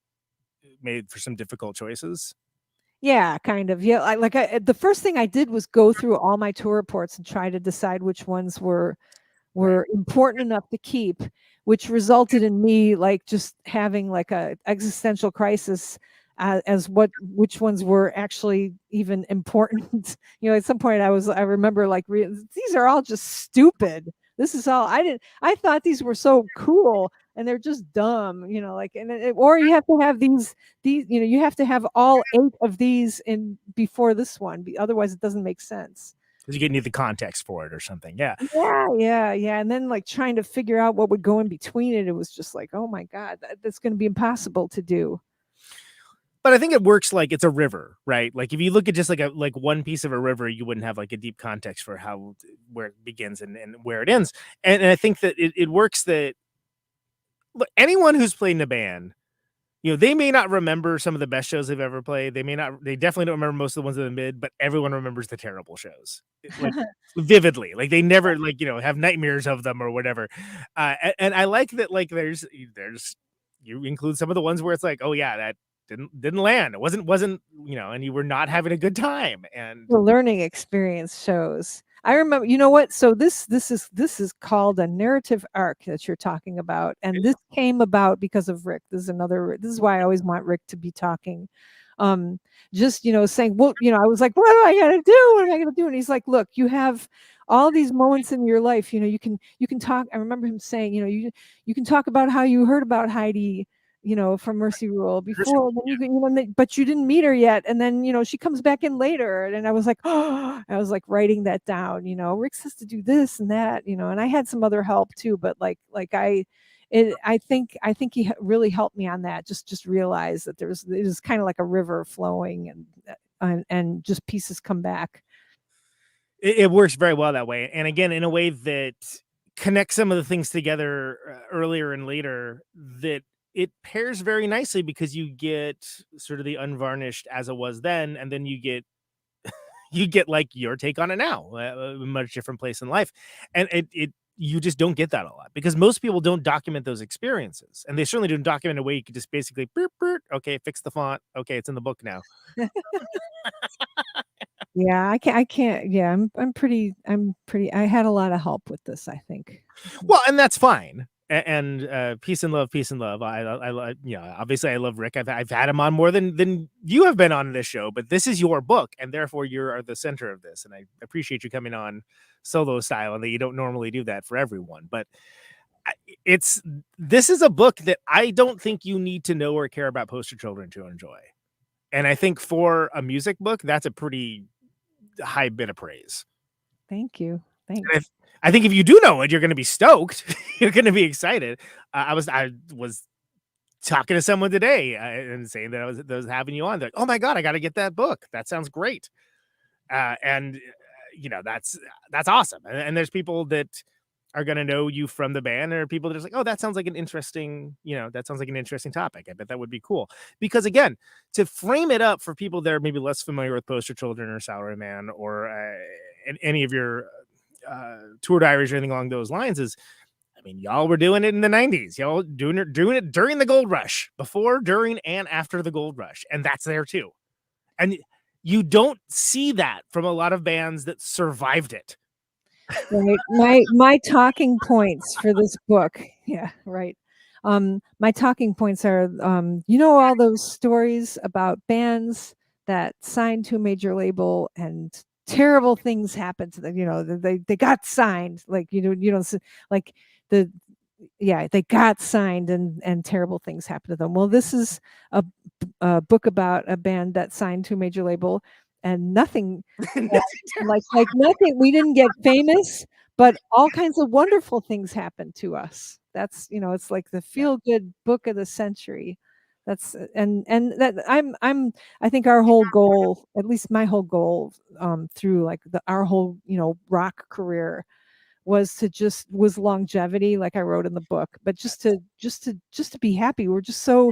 E: made for some difficult choices?
I: Yeah, kind of. Yeah, the first thing I did was go through all my tour reports and try to decide which ones were important enough to keep, which resulted in me like just having like a existential crisis as which ones were actually even important. At some point I remember like these are all just stupid. This is all I thought these were so cool and they're just dumb, or you have to have these you have to have all 8 of these in before this one, otherwise it doesn't make sense.
E: Because you need the context for it or something. Yeah.
I: And then like trying to figure out what would go in between it. It was just like, oh my God, that's going to be impossible to do.
E: But I think it works like it's a river, right? Like if you look at just like one piece of a river, you wouldn't have like a deep context for where it begins and where it ends. And I think that it works that look, anyone who's played in a band, they may not remember some of the best shows they've ever played. They definitely don't remember most of the ones in the mid, but everyone remembers the terrible shows like, vividly. Like they never have nightmares of them or whatever. And I like that. Like there's you include some of the ones where it's like, oh yeah, that didn't land. It wasn't and you were not having a good time. And
I: the learning experience shows. I remember, you know what? So this is called a narrative arc that you're talking about, and this came about because of Rick. This is why I always want Rick to be talking. Just saying, well, I was like, what do I gotta do? What am I gonna do? And he's like, look, you have all these moments in your life. You can talk. I remember him saying, you can talk about how you heard about Heidi, from Mercy Rule before, but you didn't meet her yet. And then, she comes back in later. And I was like, oh, I was like writing that down, Rick says to do this and that, and I had some other help too, but I think he really helped me on that. Just realize that it was kind of like a river flowing and just pieces come back.
E: It works very well that way. And again, in a way that connects some of the things together earlier and later, that it pairs very nicely because you get sort of the unvarnished as it was then, and then you get like your take on it now, a much different place in life, and you just don't get that a lot because most people don't document those experiences, and they certainly don't document a way you could just basically okay, fix the font, okay, it's in the book now.
I: Yeah, I can't. Yeah, I'm pretty. I had a lot of help with this, I think.
E: Well, and that's fine. And peace and love. I obviously I love Rick. I've had him on more than you have been on this show, but this is your book, and therefore you are the center of this. And I appreciate you coming on solo style, and that you don't normally do that for everyone. But this is a book that I don't think you need to know or care about poster children to enjoy. And I think for a music book, that's a pretty high bit of praise.
I: Thank you. Thanks.
E: I think if you do know it, you're going to be stoked. You're going to be excited. I was talking to someone today and saying that I was having you on. They're like, oh my God, I got to get that book. That sounds great. And that's awesome. And there's people that are going to know you from the band, or people that are just like, oh, that sounds like an interesting, topic. I bet that would be cool. Because again, to frame it up for people that are maybe less familiar with Poster Children or Salarayman or any of your tour diaries or anything along those lines, is, I mean, y'all were doing it in the 90s. Y'all doing it during the gold rush, before, during, and after the gold rush. And that's there too. And you don't see that from a lot of bands that survived it.
I: Right. My talking points for this book. Yeah, right. My talking points are, all those stories about bands that signed to a major label and terrible things happened to them. They got signed. Like, you don't like they got signed and terrible things happened to them. Well, this is a book about a band that signed to a major label and nothing, like nothing. We didn't get famous, but all kinds of wonderful things happened to us. That's, it's like the feel good book of the century. That's and that I think our whole goal, at least my whole goal, through like our whole, rock career was longevity, like I wrote in the book, but just to be happy. We're so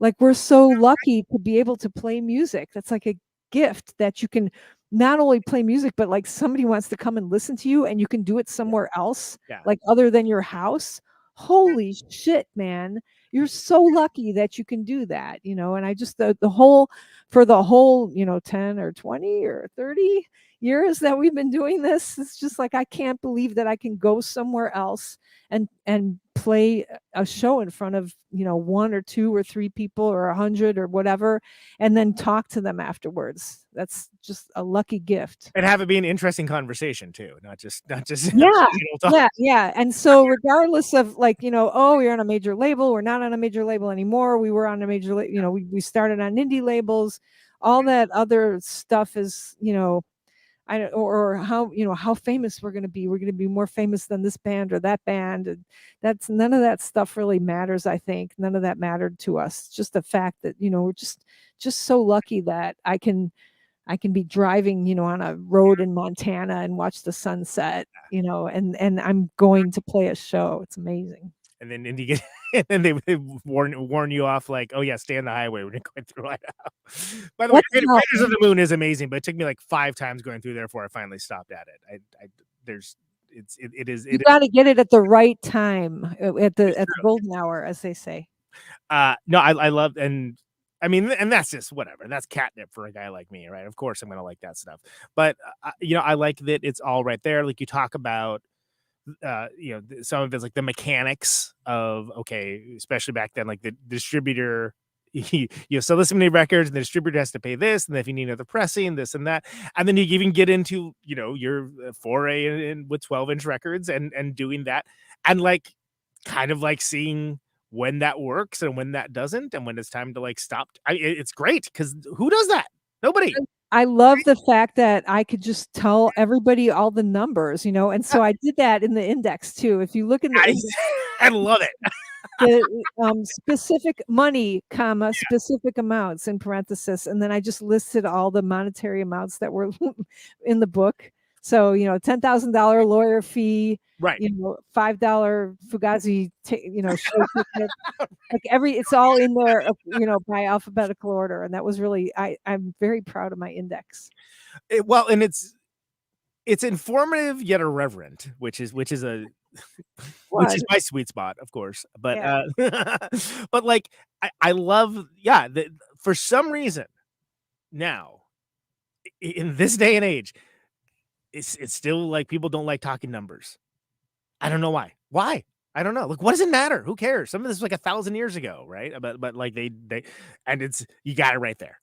I: lucky to be able to play music. That's like a gift that you can not only play music, but like somebody wants to come and listen to you and you can do it somewhere else, like other than your house. Holy shit, man. You're so lucky that you can do that, and I just, the whole, 10 or 20 or 30 years that we've been doing this, it's just like, I can't believe that I can go somewhere else and play a show in front of, one or two or three people or 100 or whatever, and then talk to them afterwards. That's just a lucky gift.
E: And have it be an interesting conversation too, not just
I: yeah. And so regardless of like, oh, you're on a major label, we're not on a major label anymore. We were on a major label, we started on indie labels, all that other stuff is, or how famous we're going to be. We're going to be more famous than this band or that band. And that's, none of that stuff really matters. I think none of that mattered to us. Just the fact that, we're just so lucky that I can be driving, on a road in Montana and watch the sunset, and I'm going to play a show. It's amazing.
E: And then and then they warn you off like, oh yeah, stay on the highway. We're going through Idaho. By the way, Raiders of the Moon is amazing, but it took me like 5 times going through there before I finally stopped at it.
I: You got to get it at the right time, at the golden hour, as they say.
E: No, I love, and I mean, and that's just whatever. That's catnip for a guy like me, right? Of course, I'm gonna like that stuff. But I like that it's all right there. Like you talk about. Some of it's like the mechanics of, okay, especially back then, like the distributor, sell this many records and the distributor has to pay this, and if you need another pressing, this and that, and then you even get into your foray in with 12-inch records and doing that, and like kind of like seeing when that works and when that doesn't, and when it's time to like stop. It's great because who does that? Nobody.
I: I love the fact that I could just tell everybody all the numbers, and so I did that in the index too. If you look in the index,
E: I love it.
I: The specific money, specific amounts in parenthesis, and then I just listed all the monetary amounts that were in the book. So $10,000 lawyer fee,
E: right?
I: $5 Fugazi, show ticket. Like it's all in there, by alphabetical order, and that was really I'm very proud of my index.
E: And it's informative yet irreverent, which is which is my sweet spot, of course. But but like I love that for some reason now in this day and age. It's still like people don't like talking numbers. I don't know why. Why? I don't know. Like, what does it matter? Who cares? Some of this is like 1,000 years ago, right? But like they and you got it right there.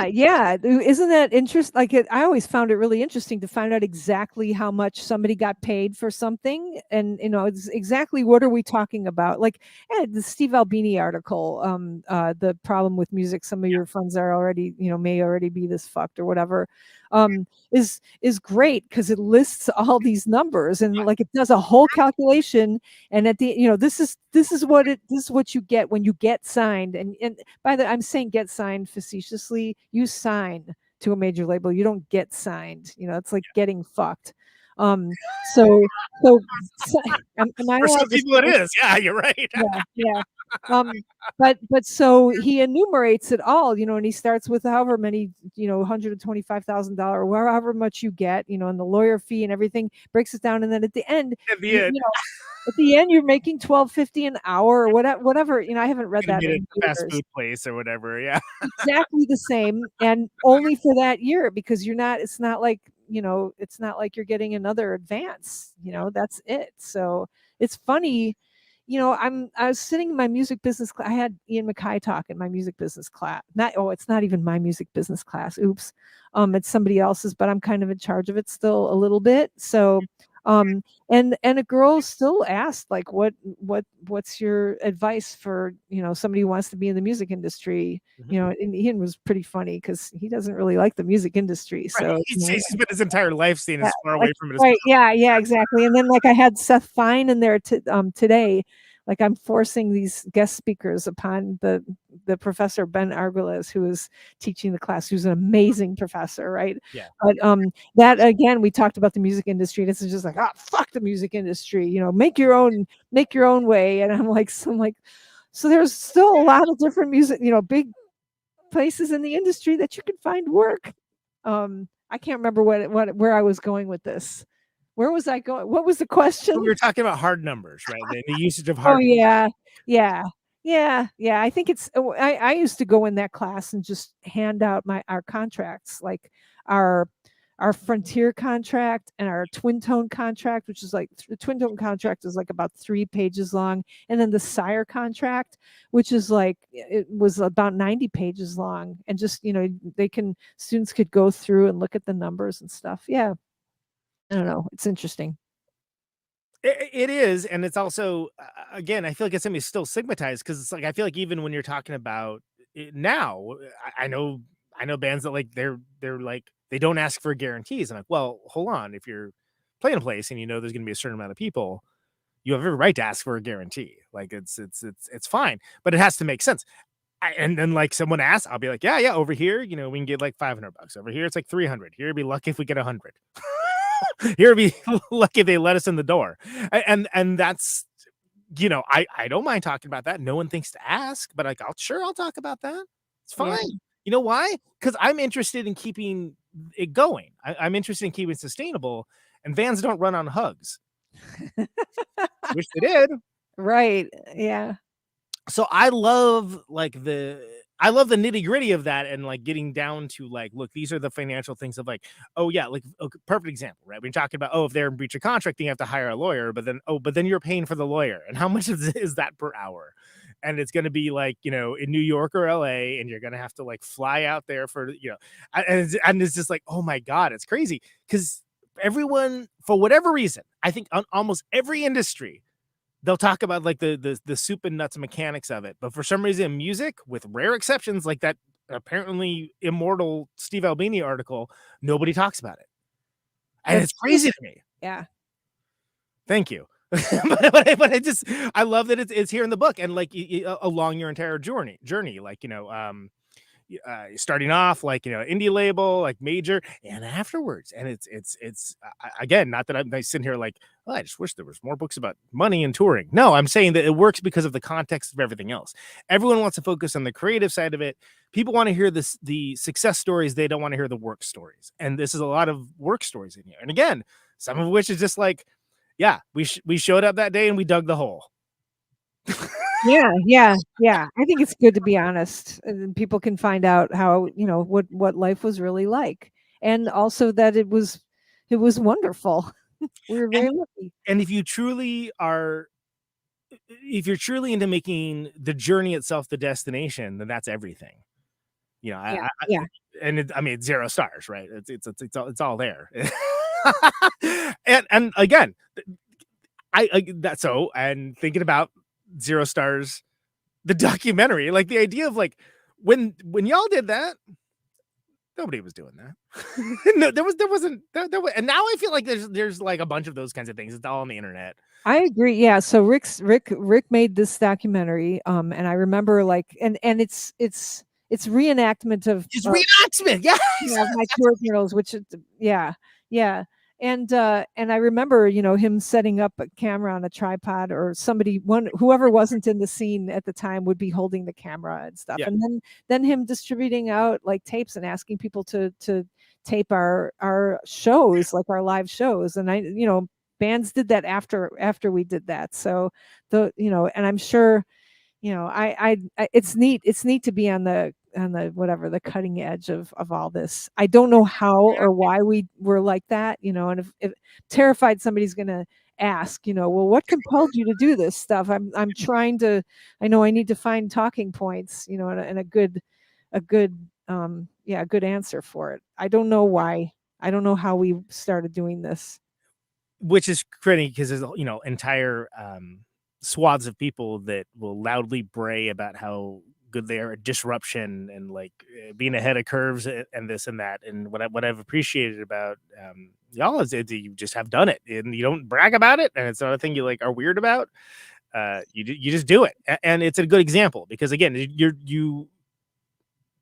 I: Yeah. Isn't that interesting? Like I always found it really interesting to find out exactly how much somebody got paid for something, and it's exactly what are we talking about? Like the Steve Albini article, the problem with music. Some of your friends are already, may already be this fucked or whatever. Is great because it lists all these numbers and like it does a whole calculation, and at the this is what you get when you get signed, and by the I'm saying get signed facetiously. You sign to a major label, you don't get signed. It's like getting fucked. So for
E: some people it is. Yeah, you're right.
I: Yeah. But so he enumerates it all, and he starts with however many, $125,000 or however much you get, and the lawyer fee and everything, breaks it down, and then at the end, at the end, you're making $12.50 an hour or whatever. I haven't read that in
E: fast food place or whatever. Yeah,
I: exactly the same, and only for that year because you're not. It's not like it's not like you're getting another advance. That's it. So it's funny. I was sitting in my music business class. I had Ian MacKay talk in my music business class. It's not even my music business class. Oops. It's somebody else's, but I'm kind of in charge of it still a little bit. So And a girl still asked, like, what's your advice for, somebody who wants to be in the music industry? And Ian was pretty funny because he doesn't really like the music industry.
E: Right.
I: So
E: He's spent his entire life staying
I: yeah,
E: as far
I: like,
E: away from it as
I: right, yeah, exactly. And then, like, I had Seth Fine in there today. Like, I'm forcing these guest speakers upon the professor Ben Argules, who is teaching the class, who's an amazing professor, right?
E: Yeah.
I: But that, again, we talked about the music industry. This is just like, fuck the music industry. Make your own way. And I'm like, so there's still a lot of different music, big places in the industry that you can find work. I can't remember where I was going with this. Where was I going? What was the question?
E: We were talking about hard numbers, right? The usage of
I: Oh
E: hard.
I: yeah. I think it's. I used to go in that class and just hand out our contracts, like our Frontier contract and our Twin Tone contract, which is like the Twin Tone contract is like about 3 pages long, and then the Sire contract, which is like it was about 90 pages long, and just students could go through and look at the numbers and stuff. Yeah, I don't know. It's interesting.
E: It is, and it's also again, I feel like it's something still stigmatized because it's like I feel like even when you're talking about it now, I know bands that like they're like they don't ask for guarantees. I'm like, well, hold on, if you're playing a place and there's going to be a certain amount of people, you have every right to ask for a guarantee. Like it's fine, but it has to make sense. And then like someone asks, I'll be like, yeah, over here, we can get like $500. Over here, it's like 300. Here, be lucky if we get 100. Here, be lucky if they let us in the door. And that's, I don't mind talking about that. No one thinks to ask, but like, I'll talk about that. It's fine.
I: Yeah.
E: You know why? Because I'm interested in keeping it going. I'm interested in keeping it sustainable, and vans don't run on hugs. Wish they did.
I: Right. Yeah.
E: So I love the nitty gritty of that, and like getting down to like, look, these are the financial things of like, oh yeah, like perfect example, right? We're talking about, if they're in breach of contract, then you have to hire a lawyer, but then you're paying for the lawyer, and how much is that per hour? And it's going to be like, in New York or LA, and you're going to have to like fly out there for, and it's just like, oh my God, it's crazy. Because everyone, for whatever reason, I think on almost every industry, they'll talk about like the soup and nuts mechanics of it. But for some reason, music, with rare exceptions, like that apparently immortal Steve Albini article, nobody talks about it. And it's crazy to me.
I: Yeah.
E: Thank you. but I love that it's here in the book, and like along your entire journey, like, starting off like, indie label, like major, and afterwards. And it's again, not that I'm sitting here like, oh, I just wish there was more books about money and touring. No, I'm saying that it works because of the context of everything else. Everyone wants to focus on the creative side of it. People want to hear the success stories. They don't want to hear the work stories. And this is a lot of work stories in here. And again, some of which is just like, yeah, we showed up that day and we dug the hole.
I: Yeah. I think it's good to be honest, and people can find out how, what life was really like, and also that it was wonderful. We were very lucky.
E: And if you're truly into making the journey itself the destination, then that's everything.
I: Yeah.
E: And it's 0 stars, right? It's all there. and again, and thinking about 0 stars, the documentary, like the idea of like when y'all did that, nobody was doing that. No, there wasn't that, and now I feel like there's like a bunch of those kinds of things. It's all on the internet.
I: I agree. Yeah. So Rick made this documentary, and I remember like, and it's reenactment of
E: reenactment. Yeah.
I: My tour journals, which yeah. And I remember, him setting up a camera on a tripod, or whoever wasn't in the scene at the time would be holding the camera and stuff.
E: Yeah.
I: And then him distributing out like tapes and asking people to tape our shows, like our live shows. And bands did that after we did that. So and I'm sure, it's neat to be on the the cutting edge of all this. I don't know how or why we were like that, and if terrified somebody's going to ask, well, what compelled you to do this stuff? I'm trying to, I know I need to find talking points, and a good answer for it. I don't know why. I don't know how we started doing this.
E: which is crazy because there's entire swaths of people that will loudly bray about how good they are at disruption and like being ahead of curves and this and that. And what I've appreciated about y'all is that you just have done it and you don't brag about it, and it's not a thing you like are weird about. You just do it, and it's a good example because again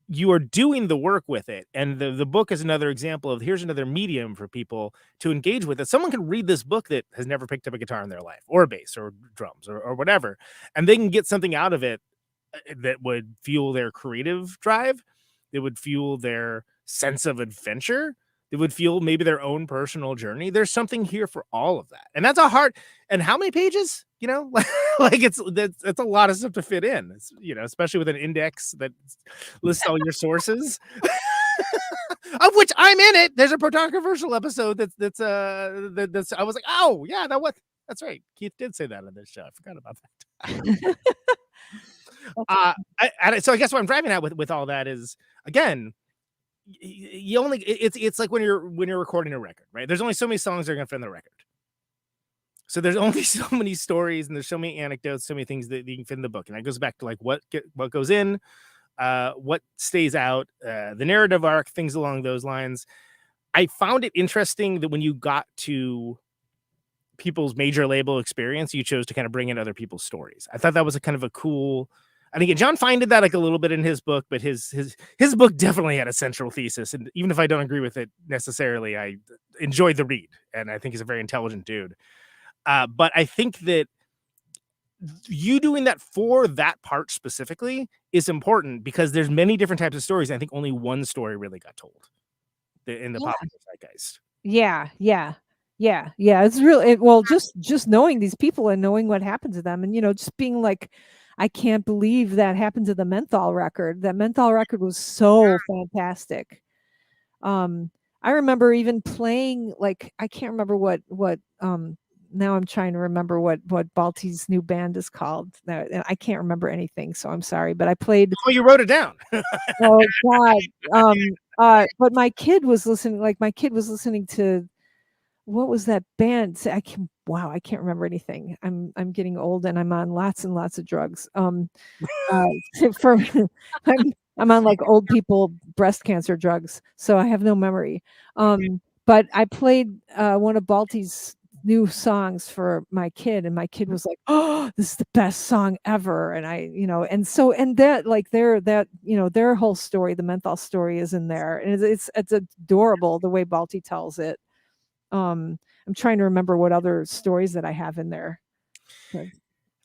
E: you are doing the work with it, and the book is another example of here's another medium for people to engage with it. Someone can read this book that has never picked up a guitar in their life or a bass or drums or whatever, and they can get something out of it that would fuel their creative drive, that would fuel their sense of adventure, that would fuel maybe their own personal journey. There's something here for all of that, and that's a hard. And how many pages? Like it's a lot of stuff to fit in. It's, especially with an index that lists all your sources, of which I'm in it. There's a Protonic Reversal episode that's I was like, oh yeah, that's right. Keith did say that on this show. I forgot about that. So I guess what I'm driving at with all that is, again, you only it's like when you're recording a record, right? There's only so many songs that are gonna fit in the record. So there's only so many stories and there's so many anecdotes, so many things that you can fit in the book. And that goes back to like what goes in, what stays out, the narrative arc, things along those lines. I found it interesting that when you got to people's major label experience, you chose to kind of bring in other people's stories. I thought that was a kind of a cool. And again, John Fine did that like a little bit in his book, but his book definitely had a central thesis. And even if I don't agree with it necessarily, I enjoyed the read, and I think he's a very intelligent dude. But I think that you doing that for that part specifically is important because there's many different types of stories. I think only one story really got told in the popular zeitgeist.
I: Yeah. It's really well, just knowing these people and knowing what happened to them, and just being like, I can't believe that happened to the Menthol record. That Menthol record was so fantastic. I remember even playing, like, I can't remember what now I'm trying to remember what Balti's new band is called. I can't remember anything, so I'm sorry. But I played.
E: Oh, you wrote it down.
I: Oh God. But my kid was listening. Like my kid was listening to, what was that band? I can't remember anything. I'm getting old and I'm on lots and lots of drugs. I'm on like old people breast cancer drugs, so I have no memory. But I played one of Balti's new songs for my kid, and my kid was like, "Oh, this is the best song ever!" And their whole story, the Menthol story, is in there, and it's adorable the way Balti tells it. I'm trying to remember what other stories that I have in there.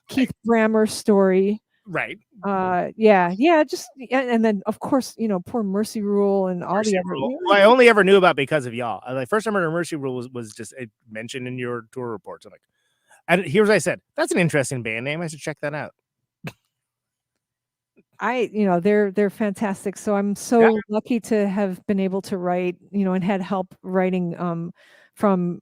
I: Keith Brammer's story.
E: Right.
I: Just and then of course, poor Mercy Rule and all the other.
E: Well, I only ever knew about because of y'all. Like first time I heard Mercy Rule was just mentioned in your tour reports. I'm like, and here's what I said. That's an interesting band name. I should check that out.
I: They're fantastic. So I'm so lucky to have been able to write, and had help writing from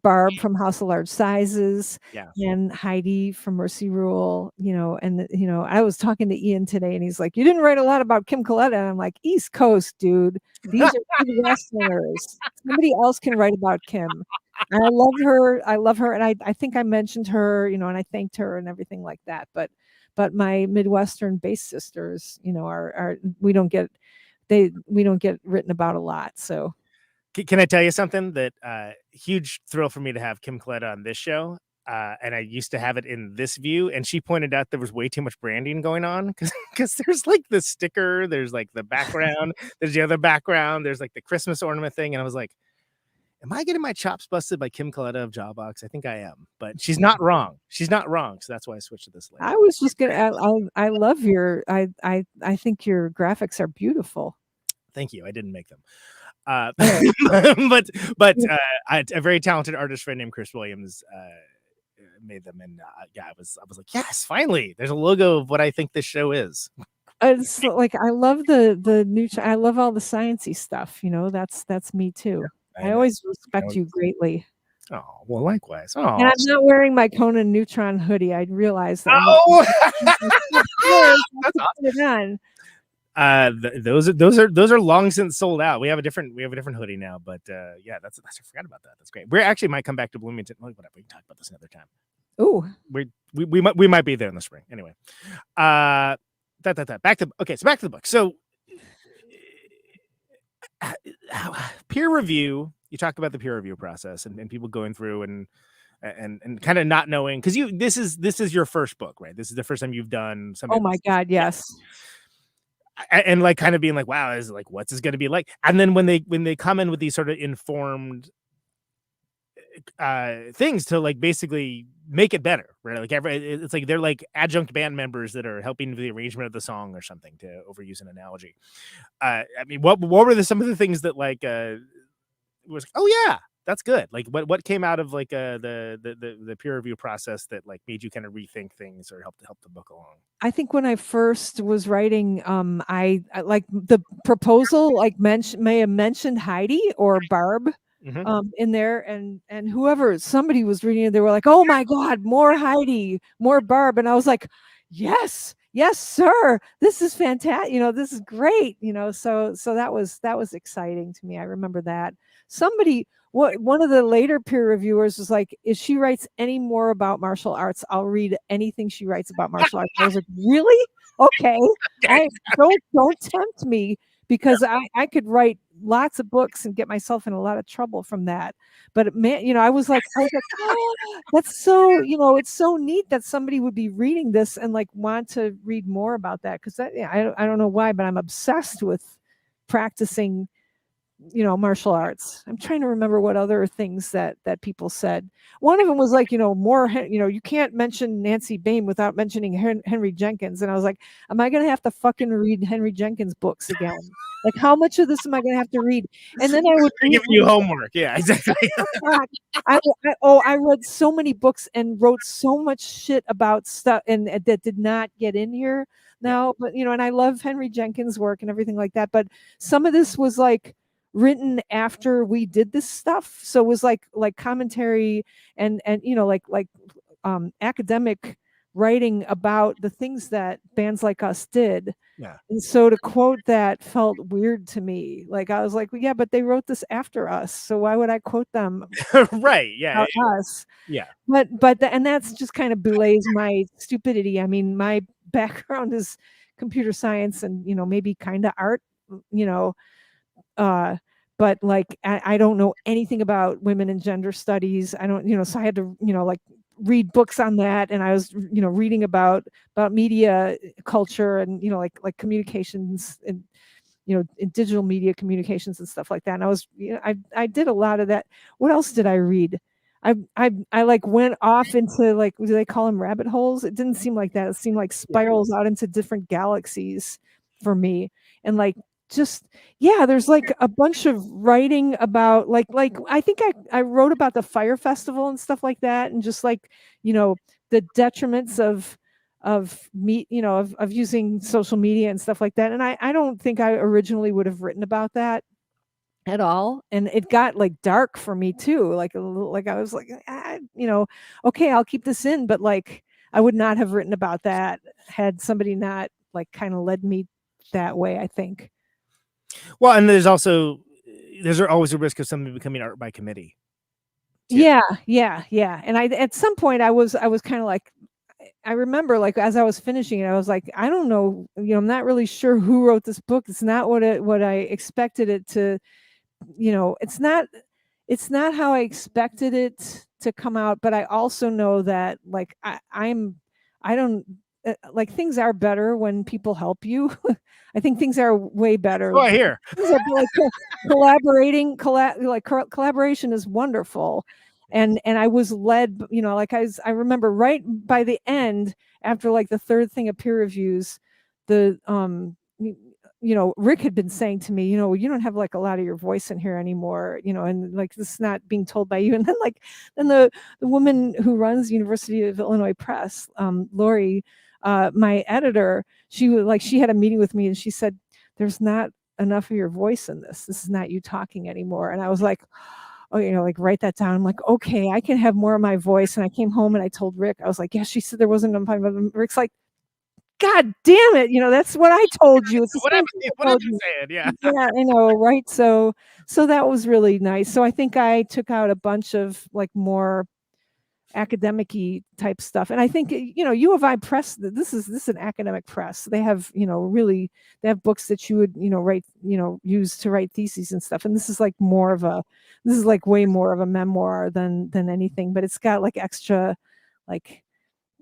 I: Barb from House of Large Sizes, and Heidi from Mercy Rule, and I was talking to Ian today, and he's like, "You didn't write a lot about Kim Coletta," and I'm like, "East Coast, dude. These are Midwesterners. Somebody else can write about Kim." And I love her, and I think I mentioned her, and I thanked her and everything like that. But my Midwestern bass sisters, are we don't get written about a lot, so.
E: Can I tell you something that huge thrill for me to have Kim Coletta on this show? And I used to have it in this view, and she pointed out there was way too much branding going on because there's like the sticker, there's like the background, there's the other background, there's like the Christmas ornament thing, and I was like, am I getting my chops busted by Kim Coletta of Jawbox? I think I am, but she's not wrong. She's not wrong, so that's why I switched to this later.
I: I was just gonna. I love your. I think your graphics are beautiful.
E: Thank you. I didn't make them. But a very talented artist friend named Chris Williams made them, and I was like, yes, finally, there's a logo of what I think this show is.
I: It's like I love the new. I love all the sciencey stuff. That's me too. Yeah, I always respect you greatly.
E: Oh well, likewise. Oh,
I: and I'm not wearing my Conan Neutron hoodie. I realized that.
E: Oh, that's awesome. Those are long since sold out. We have a different hoodie now, but yeah, that's I forgot about that. That's great. We actually might come back to Bloomington. Well, whatever, we can talk about this another time.
I: Oh,
E: We might be there in the spring anyway. Back to the book. So peer review. You talked about the peer review process and people going through and kind of not knowing, because this is your first book, right? This is the first time you've done something.
I: oh my God, yes.
E: And like kind of being like, wow, is like, what's this going to be like? And then when they come in with these sort of informed things to like basically make it better, right? Like it's like they're like adjunct band members that are helping with the arrangement of the song or something, to overuse an analogy. I mean, what were some of the things that like was, oh yeah, that's good. Like what came out of like the peer review process that like made you kind of rethink things or help the book along?
I: I think when I first was writing, I like the proposal, like may have mentioned Heidi or Barb. In there, and somebody was reading it, they were like, oh my God, more Heidi, more Barb, and I was like, yes sir, this is fantastic, this is great, so that was exciting to me. I remember that one of the later peer reviewers was like, if she writes any more about martial arts, I'll read anything she writes about martial arts. I was like, really? Okay. Don't tempt me, because I could write lots of books and get myself in a lot of trouble from that. But man, I was like, oh, that's so, it's so neat that somebody would be reading this and like want to read more about that. Because I don't know why, but I'm obsessed with practicing martial arts. I'm trying to remember what other things that people said. One of them was like, more, you can't mention Nancy Bain without mentioning Henry Jenkins. And I was like, am I going to have to fucking read Henry Jenkins books again? Like, how much of this am I going to have to read? And then I would
E: give you homework. Yeah, exactly.
I: I read so many books and wrote so much shit about stuff and that did not get in here now. But, and I love Henry Jenkins' work and everything like that. But some of this was like written after we did this stuff, so it was like commentary and like academic writing about the things that bands like us did.
E: Yeah.
I: And so to quote that felt weird to me. Like I was like, well, yeah, but they wrote this after us, so why would I quote them?
E: Right. Yeah.
I: Us.
E: Yeah.
I: And that's just kind of belays my stupidity. I mean, my background is computer science and maybe kind of art, but like I don't know anything about women and gender studies. I don't, so I had to, like read books on that, and I was, reading about media culture and like communications and in digital media communications and stuff like that. And I was, I did a lot of that. What else did I read? I like went off into like, do they call them rabbit holes? It didn't seem like that. It seemed like spirals out into different galaxies for me. And like, just, yeah, there's like a bunch of writing about like I think I wrote about the Fire Festival and stuff like that, and just like, the detriments of me, of using social media and stuff like that. And I don't think I originally would have written about that at all. And it got like dark for me too. Like I was like, okay, I'll keep this in, but like I would not have written about that had somebody not like kind of led me that way, I think.
E: Well, and there's always a risk of something becoming art by committee. Too.
I: Yeah. And at some point I was kind of like, I remember like as I was finishing it, I was like, I don't know, I'm not really sure who wrote this book. It's not what I expected it to, it's not how I expected it to come out. But I also know that like I don't. Like things are better when people help you. I think things are way better.
E: Oh, I hear.
I: Like collaboration is wonderful. And I was led, like I remember right by the end, after like the third thing of peer reviews, the Rick had been saying to me, you don't have like a lot of your voice in here anymore, and like this is not being told by you. And then the woman who runs University of Illinois Press, Lori, my editor, she had a meeting with me and she said, there's not enough of your voice in this. This is not you talking anymore. And I was like, oh, like write that down. I'm like, okay, I can have more of my voice. And I came home and I told Rick, I was like, yeah, she said there wasn't enough. Rick's like, God damn it, that's what I told you. It's the
E: What
I: same
E: I've
I: thing I
E: what I've
I: told
E: been
I: you.
E: saying, yeah.
I: Yeah, I know, right? So that was really nice. So I think I took out a bunch of like more academic-y type stuff. And I think, U of I press, this is an academic press. They have, really, they have books that you would, write, use to write theses and stuff. And this is like way more of a memoir than anything, but it's got like extra, like,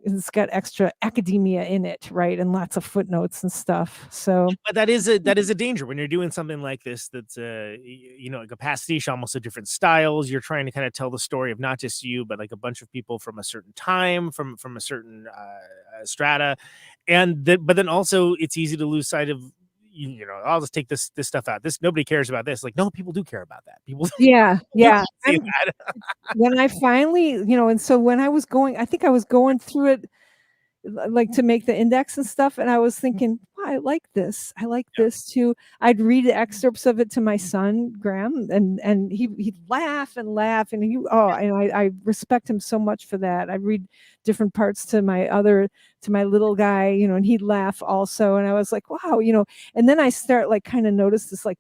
I: it's got extra academia in it, right? And lots of footnotes and stuff. So
E: But that is a danger when you're doing something like this. That's like a pastiche, almost of different styles. You're trying to kind of tell the story of not just you, but like a bunch of people from a certain time, from a certain strata, but then also it's easy to lose sight of. I'll just take this stuff out. This nobody cares about this. Like, no, people do care about that. People
I: yeah,
E: do
I: yeah.
E: say that.
I: When I finally, and so when I was going, I think I was going through it like to make the index and stuff, and I was thinking, wow, I like this. I like this too. I'd read excerpts of it to my son Graham, and he'd laugh and laugh, and I respect him so much for that. I'd read different parts to my little guy, and he'd laugh also, and I was like, wow, and then I start like kind of notice this like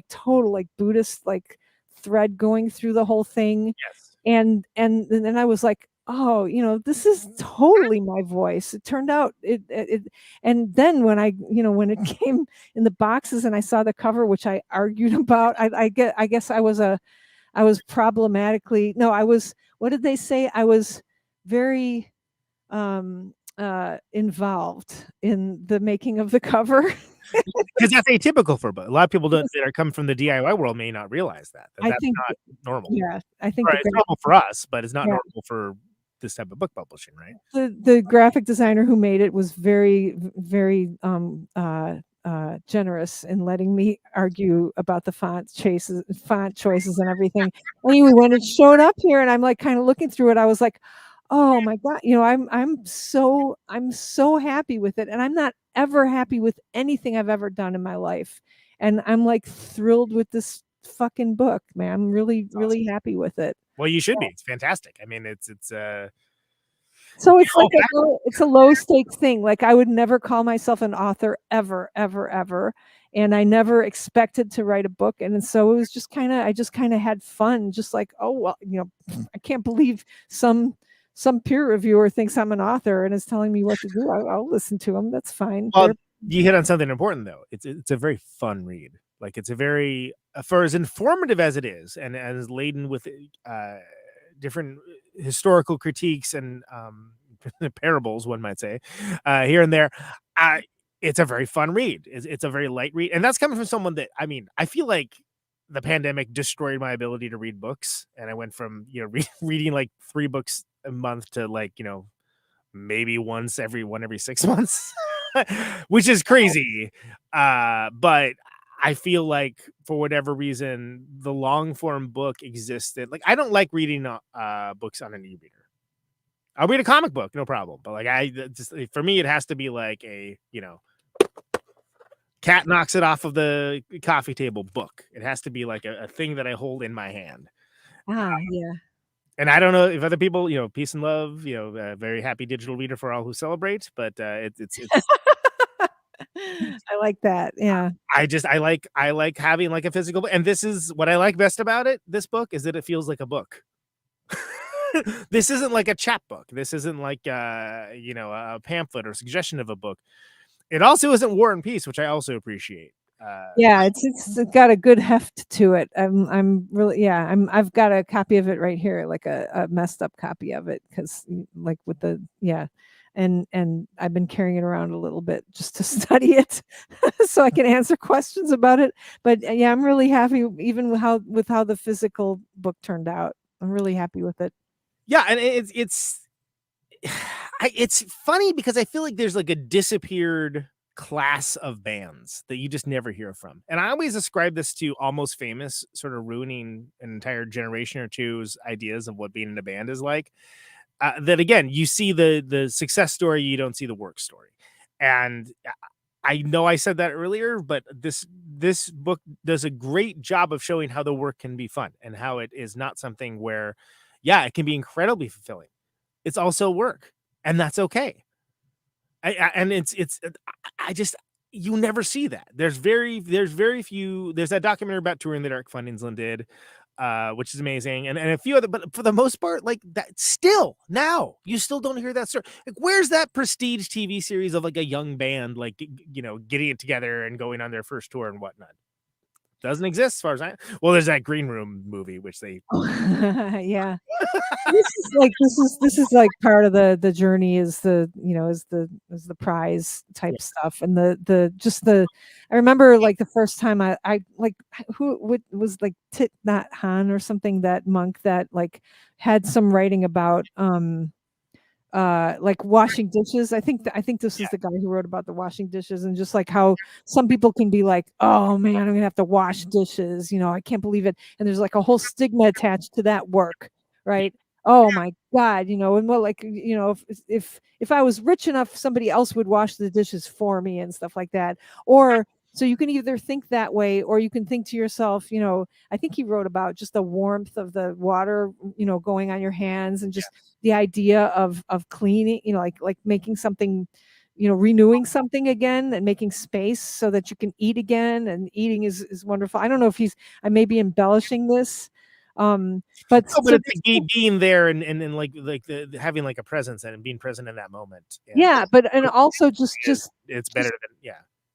I: total like Buddhist like thread going through the whole thing.
E: Yes.
I: And then I was like, oh, this is totally my voice. It turned out it and then when when it came in the boxes and I saw the cover, which I argued about, I guess I was problematically, no, I was, what did they say? I was very involved in the making of the cover.
E: Because that's atypical for a lot of people that are come from the DIY world may not realize that
I: I
E: that's
I: think,
E: not normal.
I: yeah, I think
E: Right, it's normal for us, but it's not
I: Yeah.
E: normal for this type of book publishing, right?
I: the graphic designer who made it was very generous in letting me argue about the font choices and everything. Anyway, when it showed up here and I'm like kind of looking through it, I was like, oh my God, I'm so happy with it. And I'm not ever happy with anything I've ever done in my life. And I'm like thrilled with this fucking book, man. I'm really, really happy with it.
E: Well, you should be. It's fantastic. I mean, it's
I: So it's like it's a low stakes thing. Like I would never call myself an author ever, ever, ever. And I never expected to write a book. And so it was just I just kind of had fun. Just like, oh, well, I can't believe some peer reviewer thinks I'm an author and is telling me what to do. I'll listen to them. That's fine.
E: well, you hit on something important though. It's a very fun read. Like it's a very, for as informative as it is, and as laden with different historical critiques and parables, one might say, here and there. It's a very fun read. It's a very light read, and that's coming from someone that, I mean, I feel like the pandemic destroyed my ability to read books, and I went from reading like 3 books a month to like maybe one every 6 months, which is crazy. But I feel like for whatever reason, the long form book existed. Like I don't like reading books on an e-reader. I'll read a comic book, no problem. But like for me, it has to be like a cat knocks it off of the coffee table book. It has to be like a thing that I hold in my hand.
I: yeah.
E: And I don't know if other people, peace and love, very happy digital reader for all who celebrate. But it's
I: I like that. Yeah.
E: I like having like a physical book. And this is what I like best about it. This book is that it feels like a book. This isn't like a chapbook. This isn't like a pamphlet or suggestion of a book. It also isn't War and Peace, which I also appreciate.
I: Yeah, it's got a good heft to it. I'm really, yeah, I've got a copy of it right here, like a messed up copy of it, because like with the and I've been carrying it around a little bit just to study it so I can answer questions about it. But yeah, I'm really happy even with how the physical book turned out. I'm really happy with it.
E: Yeah, and it's funny because I feel like there's like a disappeared class of bands that you just never hear from. And I always ascribe this to Almost Famous sort of ruining an entire generation or two's ideas of what being in a band is like. That again, you see the success story, you don't see the work story. And I know I said that earlier, but this book does a great job of showing how the work can be fun and how it is not something where, it can be incredibly fulfilling. It's also work, and that's okay. And I just, you never see that. There's very few. There's that documentary about touring that Eric Fundingsland did, which is amazing, and a few other. But for the most part, like that, still now you still don't hear that story. Like, where's that prestige TV series of like a young band, like getting it together and going on their first tour and whatnot? Doesn't exist as far as I. Well, there's that Green Room movie, which they.
I: Yeah. This is like part of the journey is the prize type stuff, and I remember like the first time I like was like Thich Nhat Hanh or something, that monk that like had some writing about like washing dishes. I think this is the guy who wrote about the washing dishes, and just like how some people can be like, oh man, I'm gonna have to wash dishes, I can't believe it, and there's like a whole stigma attached to that work, right? Oh my God, and well, like, if I was rich enough, somebody else would wash the dishes for me and stuff like that. Or so you can either think that way, or you can think to yourself, I think he wrote about just the warmth of the water, going on your hands, and just the idea of cleaning, like making something, renewing something again and making space so that you can eat again. And eating is wonderful. I don't know if I may be embellishing this. But
E: it's like being there and like having like a presence and being present in that moment.
I: Yeah, but and also just
E: it's better than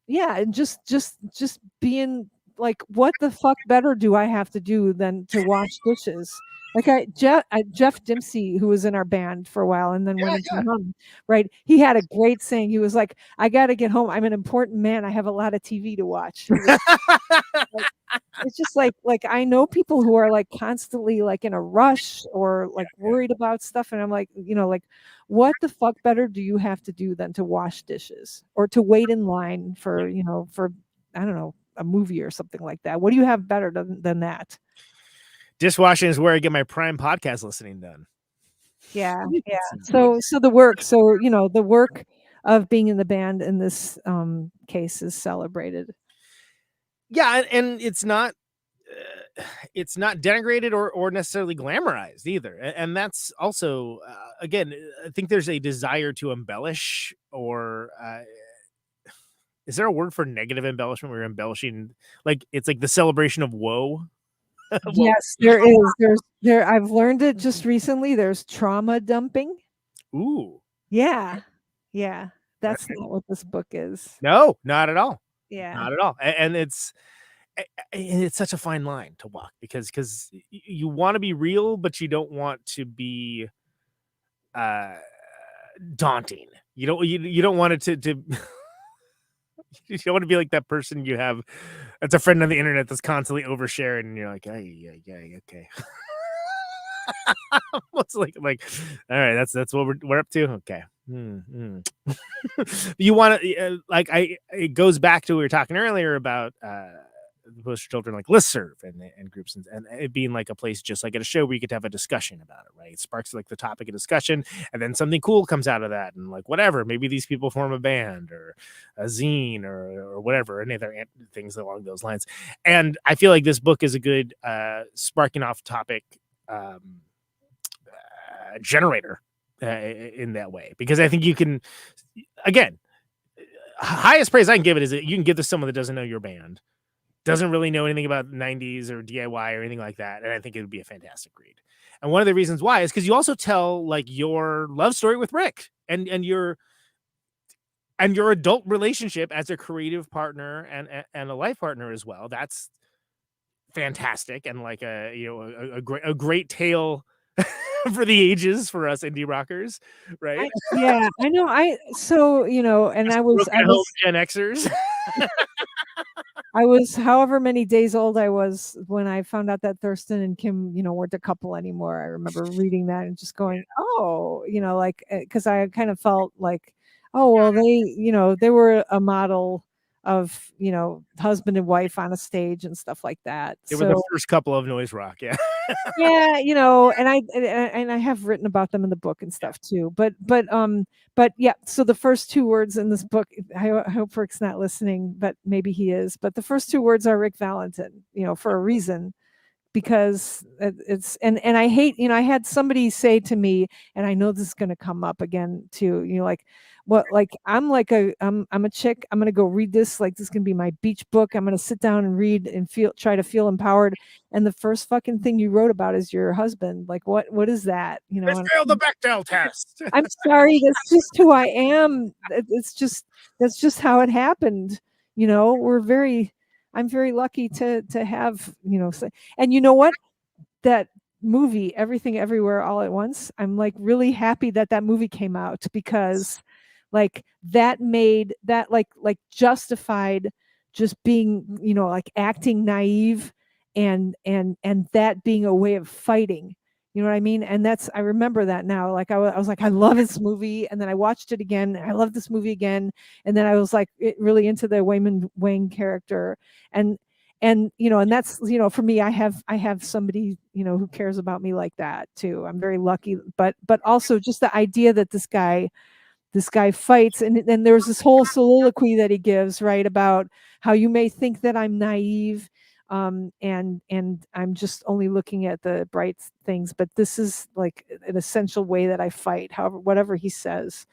I: and just being like, what the fuck better do I have to do than to wash dishes? Like Jeff Dempsey, who was in our band for a while and then went into Hum, right? He had a great saying. He was like, I got to get home. I'm an important man. I have a lot of TV to watch. It's just like I know people who are like constantly like in a rush or like worried about stuff. And I'm like, like, what the fuck better do you have to do than to wash dishes or to wait in line for, for, I don't know, a movie or something like that? What do you have better than that?
E: Dishwashing is where I get my prime podcast listening done.
I: Yeah. Yeah. So the work, the work of being in the band in this case is celebrated.
E: Yeah. And it's not denigrated or necessarily glamorized either. And that's also, again, I think there's a desire to embellish, or is there a word for negative embellishment where you're embellishing? Like, it's like the celebration of woe.
I: Yes, there is. I've learned it just recently. There's trauma dumping.
E: Ooh.
I: Yeah. Yeah. That's not what this book is.
E: No, not at all.
I: Yeah.
E: Not at all. And it's such a fine line to walk because you want to be real, but you don't want to be daunting. You don't want it to you don't want to be like that person you have that's a friend on the internet that's constantly oversharing, and you're like, yeah, okay. It's like, all right, that's what we're up to. Okay. You want to it goes back to what we were talking earlier about the poster children, like listserv and groups and it being like a place just like at a show where you get to have a discussion about it, right? It sparks like the topic of discussion, and then something cool comes out of that, and like whatever, maybe these people form a band or a zine or whatever, any other things along those lines. And I feel like this book is a good sparking off topic generator in that way, because I think you can, again, highest praise I can give it is that you can give this to someone that doesn't know your band, doesn't really know anything about 90s or DIY or anything like that, and I think it would be a fantastic read. And one of the reasons why is because you also tell like your love story with Rick and your adult relationship as a creative partner and a life partner as well. That's fantastic, and like a great tale for the ages for us indie rockers, right?
I: I know. And I was
E: Gen Xers.
I: I was however many days old I was when I found out that Thurston and Kim, weren't a couple anymore. I remember reading that and just going, oh, like, because I kind of felt like, oh, well, they were a model of, husband and wife on a stage and stuff like that.
E: They were the first couple of noise rock. Yeah.
I: Yeah. And I have written about them in the book and stuff too, but yeah. So the first two words in this book, I hope Rick's not listening, but maybe he is, but the first two words are Rick Valentin, for a reason, because it's and I hate, I had somebody say to me, and I know this is going to come up again too, like what, like I'm a chick, I'm going to go read this, like this is going to be my beach book, I'm going to sit down and read and try to feel empowered, and the first fucking thing you wrote about is your husband. Like what is that?
E: Let's fail the Bechdel test.
I: I'm sorry, that's just who I am. That's just how it happened. I'm very lucky to have, and you know what? That movie, Everything Everywhere All at Once, I'm like really happy that movie came out, because like that made that like justified just being, like acting naive, and that being a way of fighting. You know what I mean? And I remember that now. Like I was like, I love this movie, and then I watched it again. I love this movie again, and then I was like really into the Wayne character, and and that's, for me, I have somebody, who cares about me like that too. I'm very lucky, but also just the idea that this guy fights, and then there's this whole soliloquy that he gives, right, about how you may think that I'm naive, and I'm just only looking at the bright things, but this is like an essential way that I fight, however, whatever he says.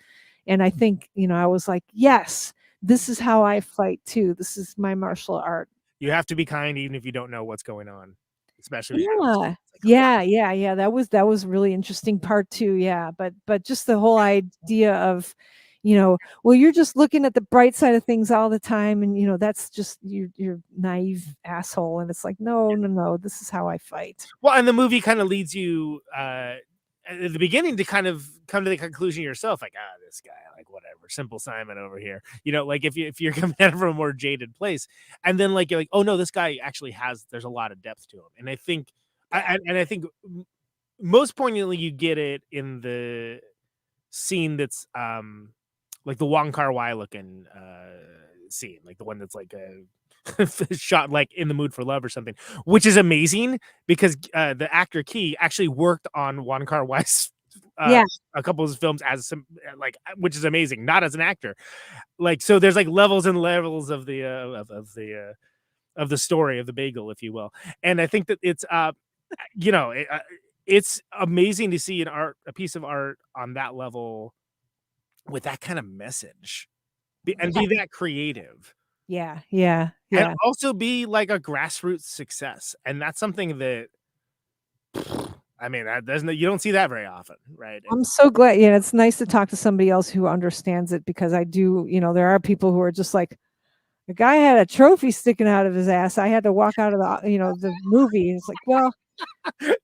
I: And I think, I was like, yes, this is how I fight too. This is my martial art.
E: You have to be kind even if you don't know what's going on, especially.
I: Yeah. That was really interesting part too. Yeah, but just the whole idea of, well, you're just looking at the bright side of things all the time, and that's just you're naive asshole. And it's like, no, this is how I fight.
E: Well, and the movie kind of leads you at the beginning to kind of come to the conclusion yourself, like, this guy, like, whatever, Simple Simon over here, like if you're coming at it from a more jaded place, and then like you're like, oh no, this guy actually there's a lot of depth to him. And I think I think most poignantly you get it in the scene that's like the Wong Kar-wai looking scene, like the one that's like shot like In the Mood for Love or something, which is amazing because the actor Key actually worked on Wong Kar-wai's a couple of his films as some, like, which is amazing, not as an actor. Like, so there's like levels and levels of the of the story of the bagel, if you will. And I think that it's it's amazing to see a piece of art on that level with that kind of message and be that creative.
I: Yeah.
E: And also be like a grassroots success. And that's something that, I mean, you don't see that very often, right?
I: I'm so glad. Yeah, it's nice to talk to somebody else who understands it, because I do, there are people who are just like, the guy had a trophy sticking out of his ass. I had to walk out of the, the movie. And it's like, well,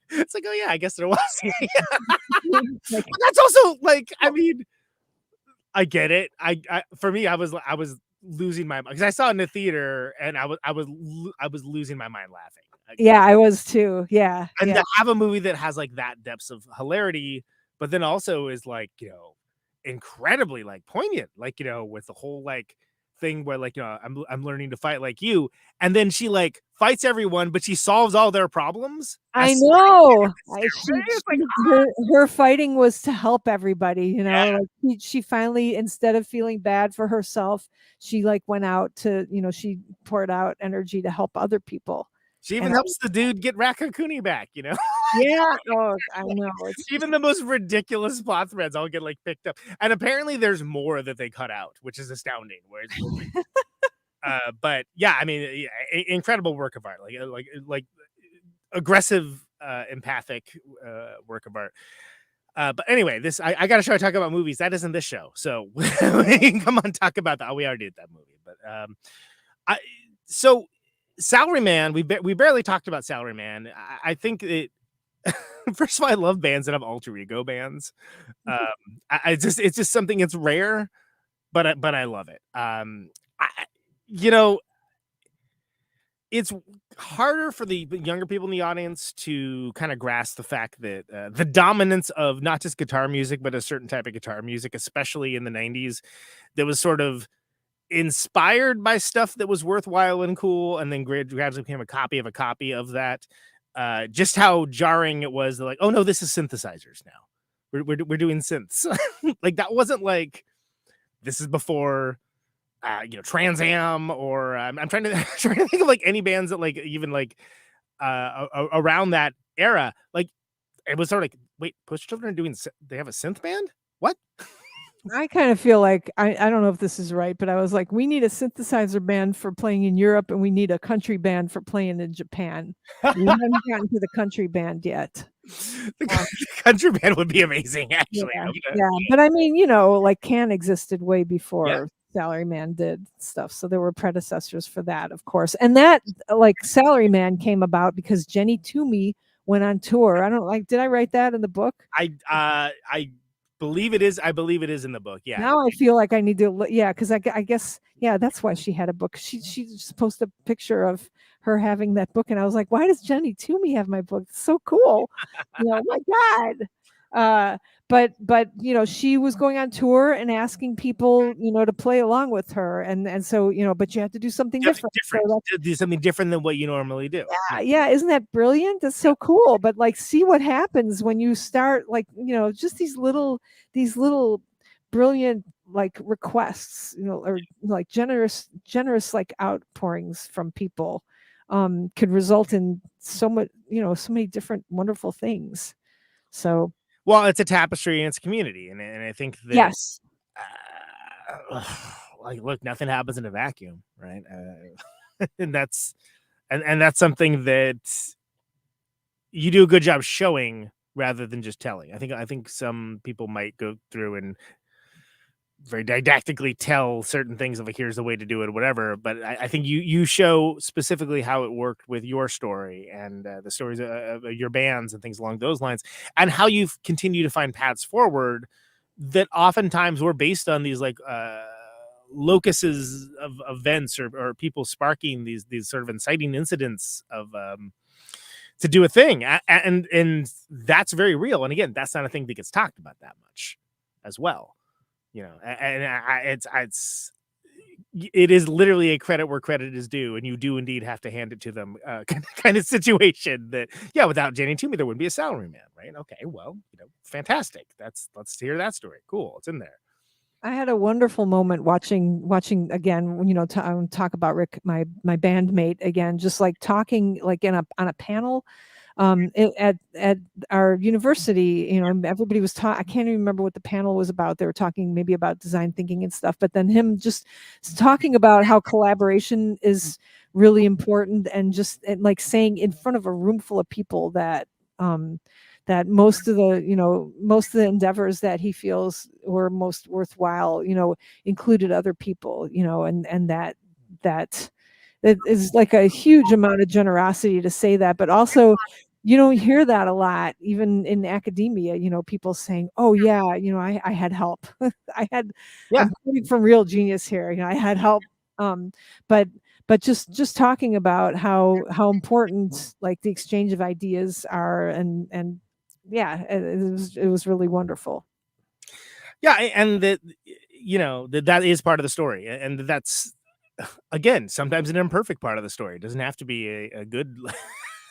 E: it's like, oh yeah, I guess there was. Like, but that's also like, I mean, I get it. For me, I was losing my mind because I saw it in the theater, and I was losing my mind laughing.
I: Yeah, I was too. Yeah.
E: And to have a movie that has like that depths of hilarity, but then also is like, incredibly like poignant, like, with the whole like thing where like, I'm learning to fight like you, and then she like fights everyone, but she solves all their problems.
I: I know. Her fighting was to help everybody, like she finally, instead of feeling bad for herself, she like went out to, she poured out energy to help other people.
E: She even helps the dude get Rakakuni back,
I: Yeah. Oh, I know.
E: Even the most ridiculous plot threads all get like picked up. And apparently there's more that they cut out, which is astounding. But yeah, I mean, incredible work of art, like aggressive, empathic work of art. But anyway, I got to talk about movies. That isn't this show. So we can come on, talk about that. We already did that movie, but so Salarayman, we barely talked about Salarayman. I think it. First of all, I love bands that have alter ego bands. It's just something. It's rare, but I love it. It's harder for the younger people in the audience to kind of grasp the fact that the dominance of not just guitar music, but a certain type of guitar music, especially in the 90s, that was sort of inspired by stuff that was worthwhile and cool, and then gradually became a copy of that. Just how jarring it was. Like, oh no, this is synthesizers now. We're doing synths. Like, that wasn't like, this is before Trans Am, or I'm trying to think of like any bands that like even like around that era, like it was sort of like, wait, Push Children are doing, they have a synth band? What?
I: I kind of feel like I don't know if this is right, but I was like, we need a synthesizer band for playing in Europe, and we need a country band for playing in Japan. We haven't gotten to the country band yet.
E: The country band would be amazing, actually.
I: Yeah, but I mean, like Can existed way
E: Yeah.
I: before Salaryman did stuff, so there were predecessors for that, of course. And that, like, Salaryman came about because Jenny Toomey went on tour. I don't like. Did I write that in the book?
E: I believe it is. I believe it is in the book. Yeah.
I: Now I feel like I need to. Because I guess that's why she had a book. She just posted a picture of her having that book, and I was like, why does Jenny Toomey have my book? It's so cool. Oh my God. But she was going on tour and asking people to play along with her, and so but you have to do something different. So
E: do something different than what you normally do.
I: Yeah, isn't that brilliant? That's so cool. But like, see what happens when you start, like, just these little brilliant, like, requests, or like generous like outpourings from people could result in so much, so many different wonderful things. So,
E: well, it's a tapestry and it's a community, and I think that
I: yes,
E: like, look, nothing happens in a vacuum, right? And that's something that you do a good job showing rather than just telling. I think some people might go through and very didactically tell certain things of, like, here's the way to do it or whatever, but I think you show specifically how it worked with your story and the stories of your bands and things along those lines, and how you've continued to find paths forward that oftentimes were based on these, like, locuses of events or people sparking these sort of inciting incidents of to do a thing, and that's very real. And again, that's not a thing that gets talked about that much as well. And it is literally a credit where credit is due, and you do indeed have to hand it to them, kind of situation that, without Jenny Toomey, there wouldn't be a Salaryman, right? Okay, well, fantastic. Let's hear that story. Cool, it's in there.
I: I had a wonderful moment watching again, talk about Rick, my bandmate, again, just like talking, like, on a panel at our university. Everybody was talking. I can't even remember what the panel was about. They were talking maybe about design thinking and stuff, but then him just talking about how collaboration is really important, and just like saying in front of a room full of people that that most of the endeavors that he feels were most worthwhile, included other people, and that is like a huge amount of generosity to say that. But also, you don't hear that a lot, even in academia, people saying, oh yeah, I had help. I'm quoting from Real Genius here. I had help. But just talking about how important, like, the exchange of ideas are, and yeah, it was really wonderful.
E: Yeah, and that is part of the story, and that's, again, sometimes an imperfect part of the story. It doesn't have to be a good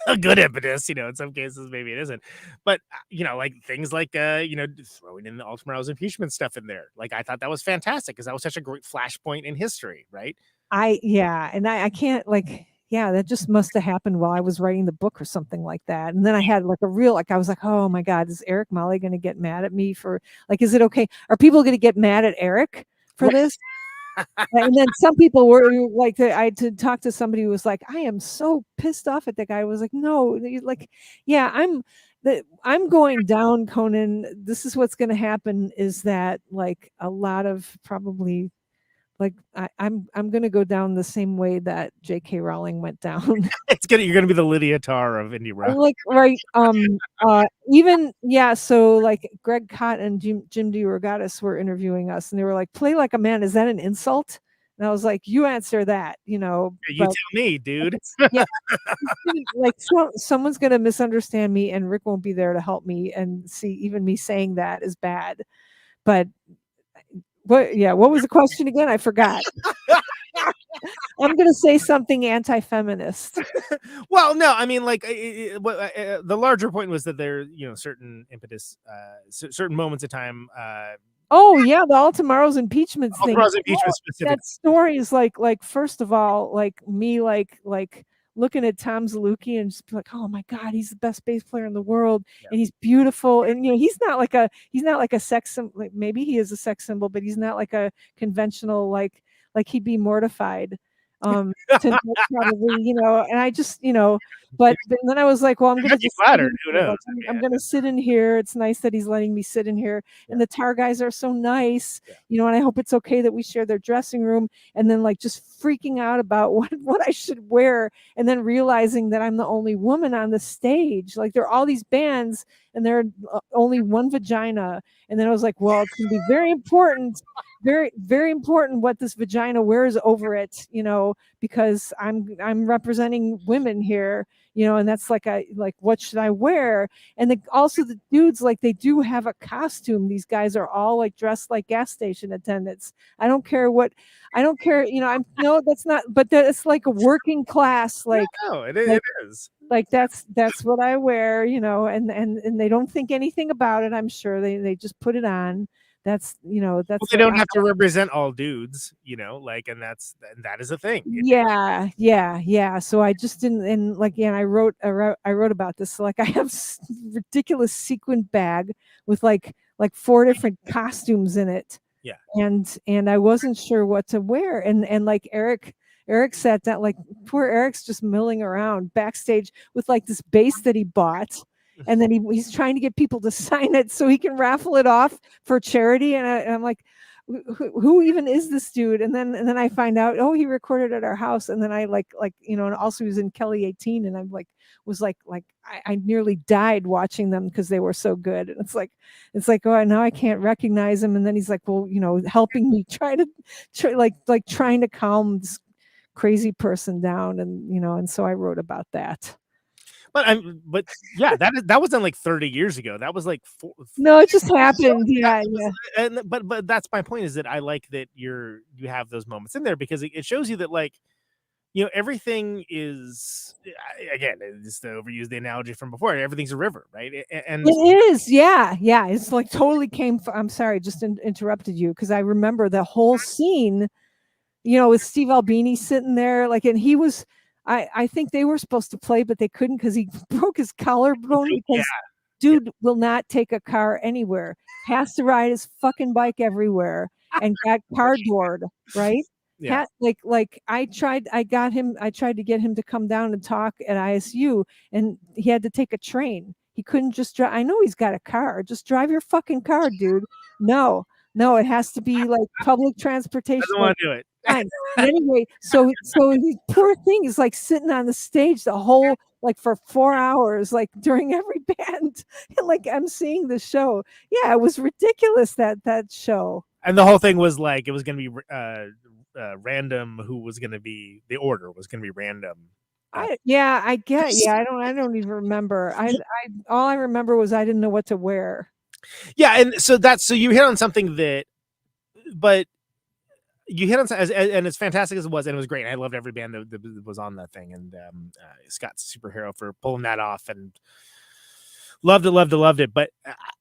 E: a good impetus. In some cases maybe it isn't, but like things like throwing in the Ultramarau's impeachment stuff in there. Like, I thought that was fantastic because that was such a great flashpoint in history, right? I
I: can't, like, that just must have happened while I was writing the book or something like that. And then I had like a real, like, I was like, oh my God, is Eric Molly going to get mad at me for, like, is it okay? Are people going to get mad at Eric for this? And then some people were like, I had to talk to somebody who was like, I am so pissed off at that guy. I was like, no, like, I'm going down, Conan. This is what's going to happen, is that, like, a lot of probably, like, I'm going to go down the same way that J.K. Rowling went down.
E: You're going to be the Lydia Tarr of indie rock.
I: Like, right. So like Greg Cott and Jim DeRogatis were interviewing us, and they were like, play like a man. Is that an insult? And I was like, you answer that,
E: You tell me, dude.
I: Like, someone's going to misunderstand me, and Rick won't be there to help me, and see, even me saying that is bad. But what was the question again? I forgot. I'm going to say something anti-feminist.
E: Well, no, I mean, like, the larger point was that there, certain impetus, certain moments of time.
I: Oh yeah, the All Tomorrow's impeachment thing.
E: Tomorrow's impeachment specific.
I: That story is like, first of all, like me, like looking at Tom Zaluki and just be like, oh my God, he's the best bass player in the world, and he's beautiful. And he's not like a sex symbol. Like, maybe he is a sex symbol, but he's not like a conventional like he'd be mortified. To probably, and I just, but then I was like, well, I'm gonna just
E: flattered. Who knows?
I: I'm gonna sit in here. It's nice that he's letting me sit in here. And the Tar guys are so nice, and I hope it's okay that we share their dressing room. And then like just freaking out about what I should wear, and then realizing that I'm the only woman on the stage. Like there are all these bands, and there are only one vagina. And then I was like, well, it's gonna be very important. Very, very important what this vagina wears over it, because I'm representing women here, and that's like what should I wear? And also the dudes, like they do have a costume. These guys are all like dressed like gas station attendants. I don't care. No, that's not, but it's like a working class, like
E: no, it is.
I: Like that's what I wear, and they don't think anything about it. I'm sure they just put it on. That's that's
E: they don't have to represent all dudes, and that is a thing.
I: Yeah. So I just didn't, and I wrote about this. So like I have ridiculous sequin bag with like 4 different costumes in it.
E: Yeah.
I: And I wasn't sure what to wear, and like Eric sat down, like poor Eric's just milling around backstage with like this bass that he bought. And then he's trying to get people to sign it so he can raffle it off for charity. And I'm like, who even is this dude? And then I find out, he recorded at our house. And then I and also he was in Kelly 18. And I'm I nearly died watching them because they were so good. And it's like, oh, now I can't recognize him. And then he's like, well, helping me trying to calm this crazy person down. And so I wrote about that.
E: But yeah, that wasn't like 30 years ago. That was like
I: no, it just happened. Yeah.
E: But that's my point, is that I like that you have those moments in there, because it shows you that everything is, again, just to overuse the analogy from before, everything's a river, right? And
I: it is, yeah. It's like totally I'm sorry, just interrupted you, because I remember the whole scene, with Steve Albini sitting there, and he was. I think they were supposed to play, but they couldn't because he broke his collarbone. Because dude will not take a car anywhere. Has to ride his fucking bike everywhere, and got cardboard, right?
E: Yeah.
I: I tried to get him to come down and talk at ISU, and he had to take a train. He couldn't just drive. I know he's got a car. Just drive your fucking car, dude. No, it has to be like public transportation.
E: I don't want to do it.
I: But anyway, so the poor thing is like sitting on the stage the whole for 4 hours, during every band, and I'm seeing the show. Yeah, it was ridiculous, that show.
E: And the whole thing was it was going to be random. Who was going to be, the order was going to be random.
I: I don't even remember. All I remember was I didn't know what to wear.
E: Yeah, and so you hit on something but you hit on, and as fantastic as it was, and it was great. I loved every band that was on that thing, and Scott's a superhero for pulling that off, and loved it. But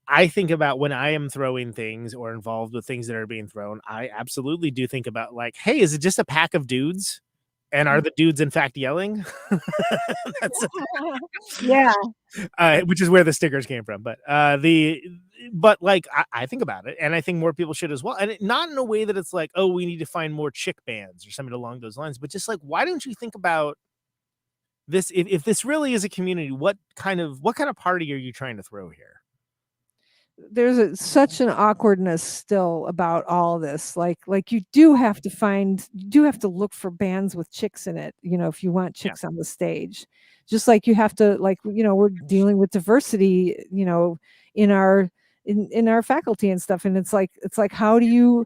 E: I think about when I am throwing things or involved with things that are being thrown, I absolutely do think about hey, is it just a pack of dudes? And are the dudes in fact yelling?
I: Yeah.
E: Which is where the stickers came from. But I think about it, and I think more people should as well. And not in a way that it's we need to find more chick bands or something along those lines, but just why don't you think about this? If this really is a community, what kind of party are you trying to throw here?
I: There's such an awkwardness still about all this. You do have to look for bands with chicks in it, if you want chicks on the stage. Just like you have to, we're dealing with diversity, in our faculty and stuff. And it's like how do you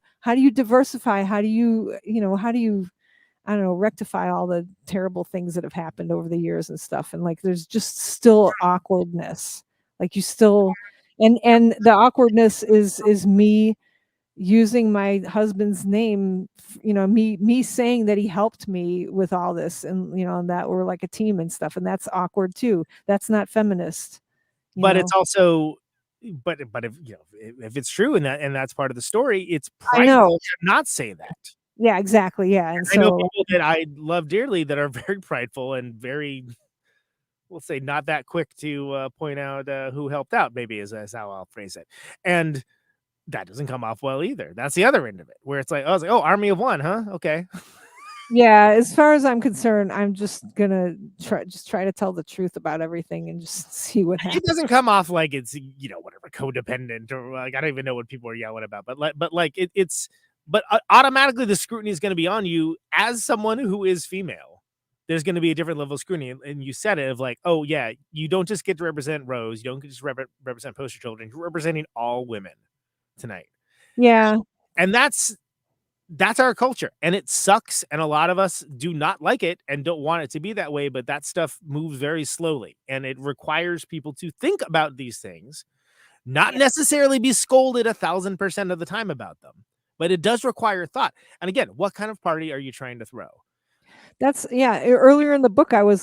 I: diversify? How do you I don't know, rectify all the terrible things that have happened over the years and stuff. And there's just still awkwardness. You still, and the awkwardness is me using my husband's name, me saying that he helped me with all this, and and that we're like a team and stuff, and that's awkward too. That's not feminist.
E: But it's also, but if it's true, and that's part of the story, it's prideful to not say that.
I: Yeah, exactly. Yeah. And
E: I know
I: so
E: people that I love dearly that are very prideful and very, we'll say, not that quick to point out who helped out, maybe is how I'll phrase it. And that doesn't come off well either. That's the other end of it, where it's like, I was like, oh, army of one, huh? Okay.
I: yeah, as far as I'm concerned, I'm just gonna try to tell the truth about everything and just see what
E: It
I: happens.
E: doesn't come off like it's, whatever, codependent, or like, I don't even know what people are yelling about, but automatically the scrutiny is going to be on you as someone who is female. There's going to be a different level of scrutiny, and you said it of like, oh yeah, you don't just get to represent Rose, you don't just represent poster children, you're representing all women tonight,
I: Yeah.
E: and that's our culture, and it sucks, and a lot of us do not like it and don't want it to be that way, but that stuff moves very slowly, and it requires people to think about these things, not necessarily be scolded 1,000% of the time about them, but it does require thought. And again, what kind of party are you trying to throw?
I: That's earlier in the book I was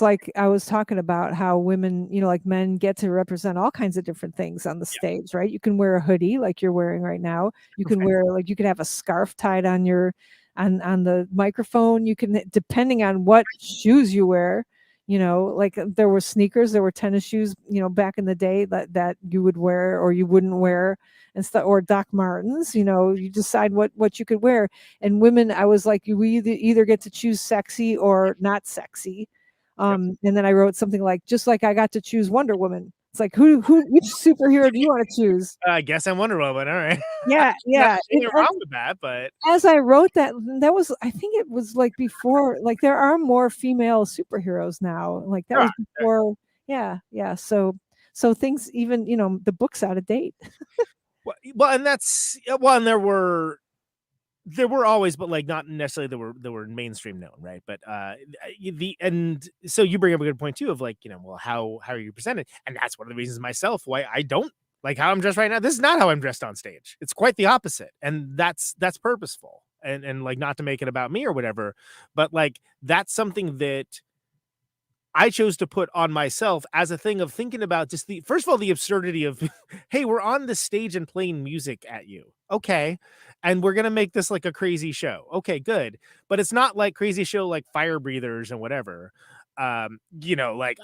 I: talking about how women, like men get to represent all kinds of different things on the stage, right? You can wear a hoodie like you're wearing right now. You can wear you could have a scarf tied on your on the microphone. You can, depending on what shoes you wear, like there were sneakers, there were tennis shoes, back in the day that you would wear or you wouldn't wear and stuff, or Doc Martens, you decide what you could wear. And women, I was like, you either get to choose sexy or not sexy. And then I wrote something like, just like I got to choose Wonder Woman. It's like, which superhero do you want to choose?
E: I guess I'm Wonder Woman. All right.
I: Yeah.
E: Nothing wrong with that, but
I: as I wrote that was, I think it was like before, like there are more female superheroes now. Like that was before. Yeah. So things, even, the book's out of date.
E: Well, and that's, and there were always, but like not necessarily there were mainstream known, right? But so you bring up a good point too of like, well, how are you presented? And that's one of the reasons myself why I don't like how I'm dressed right now. This is not how I'm dressed on stage. It's quite the opposite, and that's purposeful, and like, not to make it about me or whatever, but like that's something that I chose to put on myself as a thing of thinking about just first of all, the absurdity of, hey, we're on the stage and playing music at you. Okay. And we're going to make this like a crazy show. Okay, good. But it's not like crazy show, like Fire Breathers and whatever. Like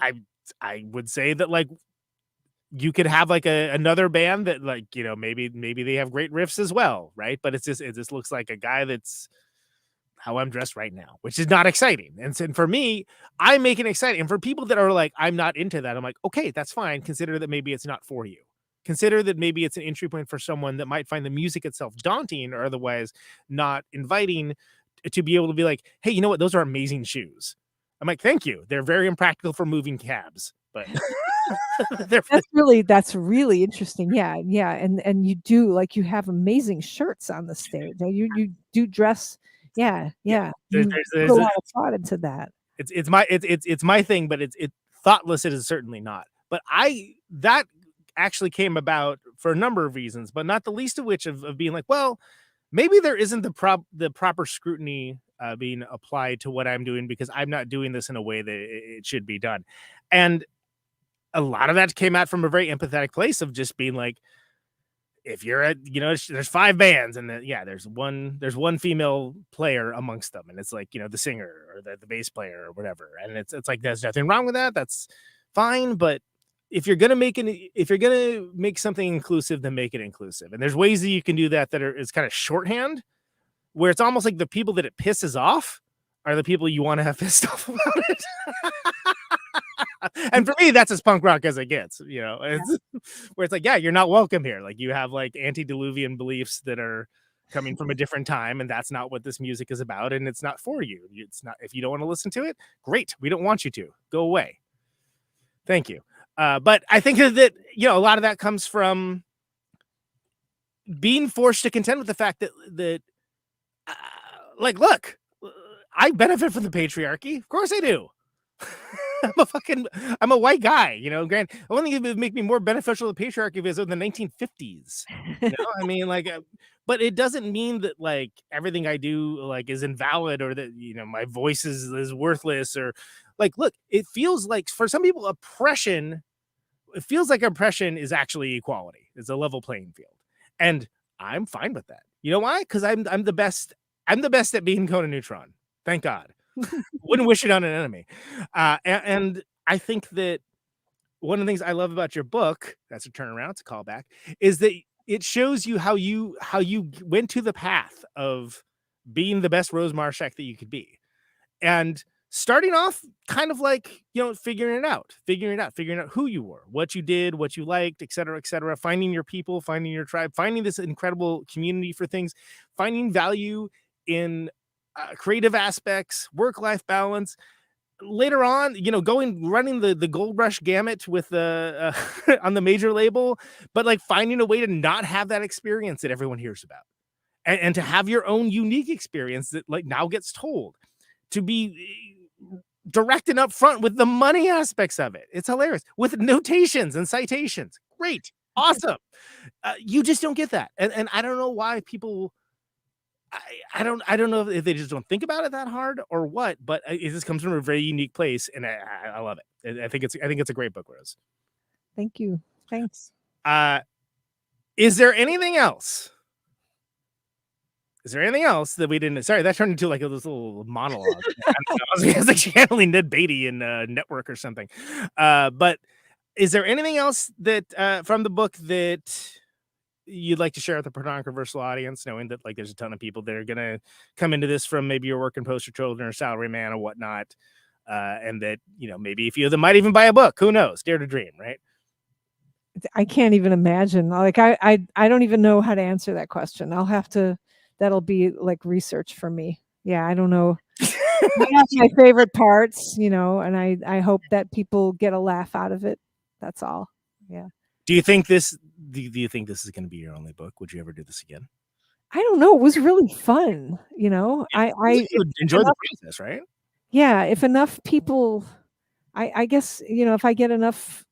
E: I would say that like you could have like another band that like, maybe they have great riffs as well. Right. But it just looks like a guy that's how I'm dressed right now, which is not exciting. And for me, I make it exciting. And for people that are like, I'm not into that, I'm like, okay, that's fine. Consider that maybe it's not for you. Consider that maybe it's an entry point for someone that might find the music itself daunting or otherwise not inviting, to be able to be like, hey, you know what? Those are amazing shoes. I'm like, thank you. They're very impractical for moving cabs, but
I: that's really interesting. Yeah. And you do, like, you have amazing shirts on the stage. You do dress. Yeah. There's put a lot of thought into that.
E: It's my thing, but it's thoughtless. It is certainly not. But that actually came about for a number of reasons, but not the least of which of being like, well, maybe there isn't the proper scrutiny being applied to what I'm doing because I'm not doing this in a way that it should be done. And a lot of that came out from a very empathetic place of just being like, if you're at, there's 5 bands and there's one female player amongst them. And it's like, the singer or the bass player or whatever. And it's like, there's nothing wrong with that. That's fine. But if you're going to make something inclusive, then make it inclusive. And there's ways that you can do that is kind of shorthand, where it's almost like the people that it pisses off are the people you want to have pissed off about it. And for me, that's as punk rock as it gets, where it's like, yeah, you're not welcome here. Like, you have like antediluvian beliefs that are coming from a different time, and that's not what this music is about, and it's not for you. It's not. If you don't want to listen to it, great. We don't want you to. Go away. Thank you. But I think that a lot of that comes from being forced to contend with the fact that like, look, I benefit from the patriarchy. Of course I do. I'm a white guy, Grant. I don't think it would make me more beneficial to the patriarchy if it was in the 1950s. I mean, like, but it doesn't mean that like everything I do like is invalid, or that my voice is worthless, or like, look, it feels like for some people oppression is actually equality. It's a level playing field, and I'm fine with that. You know why? Because I'm the best I'm the best at being Conan Neutron. Thank God. Wouldn't wish it on an enemy. And I think that one of the things I love about your book, that's a turnaround, it's a callback, is that it shows you how you went to the path of being the best Rose Marshack that you could be. And starting off kind of like, figuring out who you were, what you did, what you liked, et cetera, finding your people, finding your tribe, finding this incredible community for things, finding value in creative aspects, work-life balance. Later on, running the Gold Rush gamut with the on the major label, but like finding a way to not have that experience that everyone hears about, and to have your own unique experience that like now gets told, to be direct and upfront with the money aspects of it. It's hilarious with notations and citations. Great, awesome. You just don't get that, and I don't know why people. I don't know if they just don't think about it that hard or what, but it just comes from a very unique place, and I love it. I think it's a great book, Rose.
I: Thank you. Thanks.
E: Is there anything else? Is there anything else that we didn't? Sorry, that turned into like this little monologue. I was like channeling Ned Beatty in Network or something. But is there anything else that from the book that you'd like to share with the Protonic Reversal audience, knowing that like there's a ton of people that are gonna come into this from maybe your work in Poster Children or Salaryman or whatnot, and that maybe a few of them might even buy a book. Who knows? Dare to dream, right?
I: I can't even imagine. Like I don't even know how to answer that question. I'll have to. That'll be like research for me. Yeah, I don't know. That's my favorite parts, and I hope that people get a laugh out of it. That's all. Yeah.
E: Do you think this? Do you think this is going to be your only book? Would you ever do this again?
I: I don't know. It was really fun. I
E: enjoyed the process, right?
I: Yeah. If enough people, I guess if I get enough.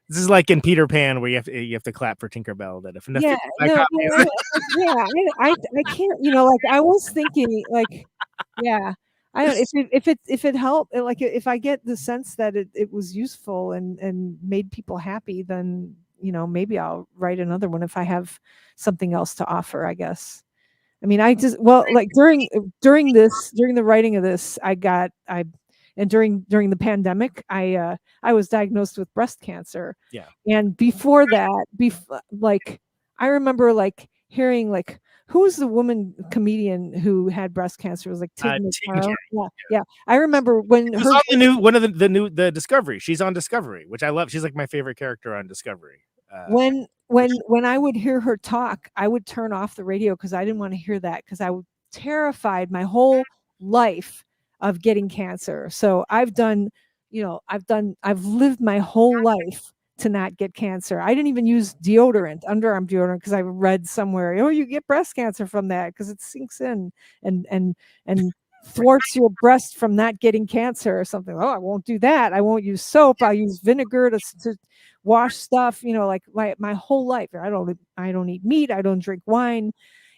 E: This is like in Peter Pan, where you have to clap for Tinkerbell. That if enough
I: Yeah,
E: people
I: yeah, I can't. Like I was thinking, like, yeah. I don't if it helped, like if I get the sense that it was useful and made people happy, then maybe I'll write another one if I have something else to offer, I guess. I mean, like during the writing of this, and during the pandemic, I was diagnosed with breast cancer.
E: Yeah.
I: And before that, like I remember like hearing like, who was the woman comedian who had breast cancer? It was like Tig Notaro. Yeah. I remember when
E: her on the new one of the Discovery. She's on Discovery, which I love. She's like my favorite character on Discovery.
I: When I would hear her talk, I would turn off the radio because I didn't want to hear that, because I was terrified my whole life of getting cancer. So I've lived my whole life to not get cancer. I didn't even use underarm deodorant, because I read somewhere, you get breast cancer from that because it sinks in and thwarts your breast from not getting cancer or something. Oh, I won't do that. I won't use soap. I'll use vinegar to wash stuff. Like my whole life. I don't eat meat. I don't drink wine,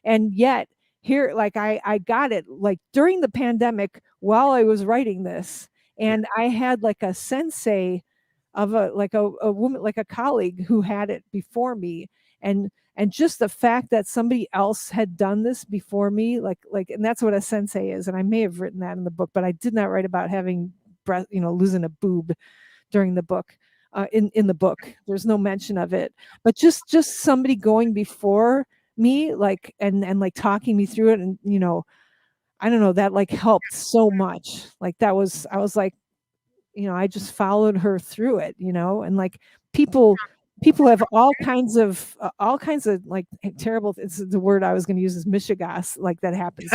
I: and yet here, like I got it like during the pandemic while I was writing this, and I had like a sensei of a woman, like a colleague who had it before me, and just the fact that somebody else had done this before me, like and that's what a sensei is. And I may have written that in the book, but I did not write about having breast, losing a boob during the book. In the book, there's no mention of it, but just somebody going before me, like and like talking me through it, and I don't know, that like helped so much. Like I was like, I just followed her through it, and like people have all kinds of like terrible. It's the word I was going to use is mishigas, like that happens,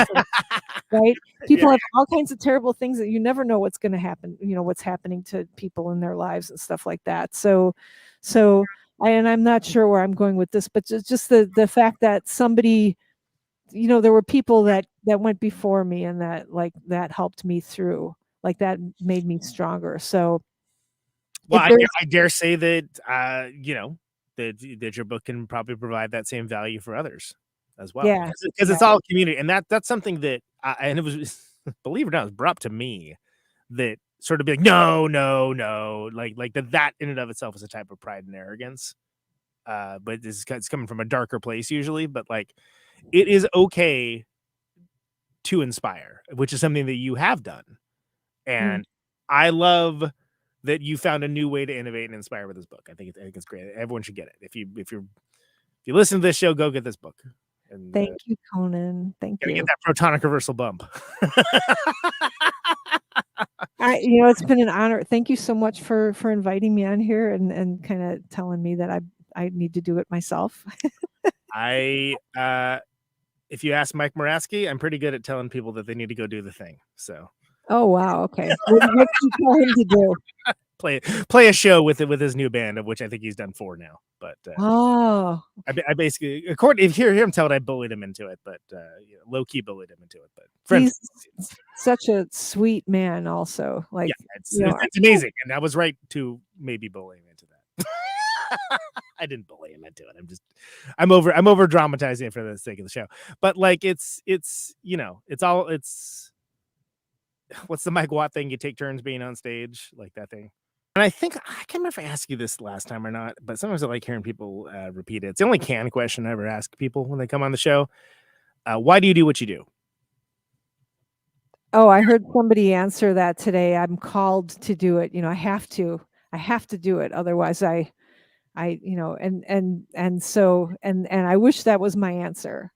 I: right? People have all kinds of terrible things that you never know what's going to happen, what's happening to people in their lives and stuff like that. So and I'm not sure where I'm going with this, but just the fact that somebody, there were people that went before me, and that helped me through, like that made me stronger. So,
E: well, I dare say that that your book can probably provide that same value for others as well.
I: Yeah,
E: because it's all community, and that's something that and it was, believe it or not, it was brought up to me that sort of be like, no, like that in and of itself is a type of pride and arrogance. But it's coming from a darker place usually, but like it is okay to inspire, which is something that you have done. And I love that you found a new way to innovate and inspire with this book. I think it's great. Everyone should get it. If you listen to this show, go get this book. And
I: Thank you, Conan. Thank you.
E: get that protonic reversal bump.
I: It's been an honor. Thank you so much for inviting me on here and kind of telling me that I need to do it myself.
E: If you ask Mike Moraski, I'm pretty good at telling people that they need to go do the thing. So.
I: Oh wow! Okay, what did you tell him to do?
E: Play a show with his new band, of which I think he's done 4 now. But I basically, if you hear him tell it, I bullied him into it, but low key bullied him into it. But friends,
I: he's such a sweet man. Also, like
E: it's amazing, and I was right to maybe bully him into that. I didn't bully him into it. I'm over dramatizing it for the sake of the show. But like it's what's the Mike Watt thing? You take turns being on stage, like that thing. And I think, I can't remember if I asked you this last time or not, but sometimes I like hearing people repeat it. It's the only question I ever ask people when they come on the show. Why do you do what you do?
I: Oh, I heard somebody answer that today. I'm called to do it. I have to do it. Otherwise and so I wish that was my answer.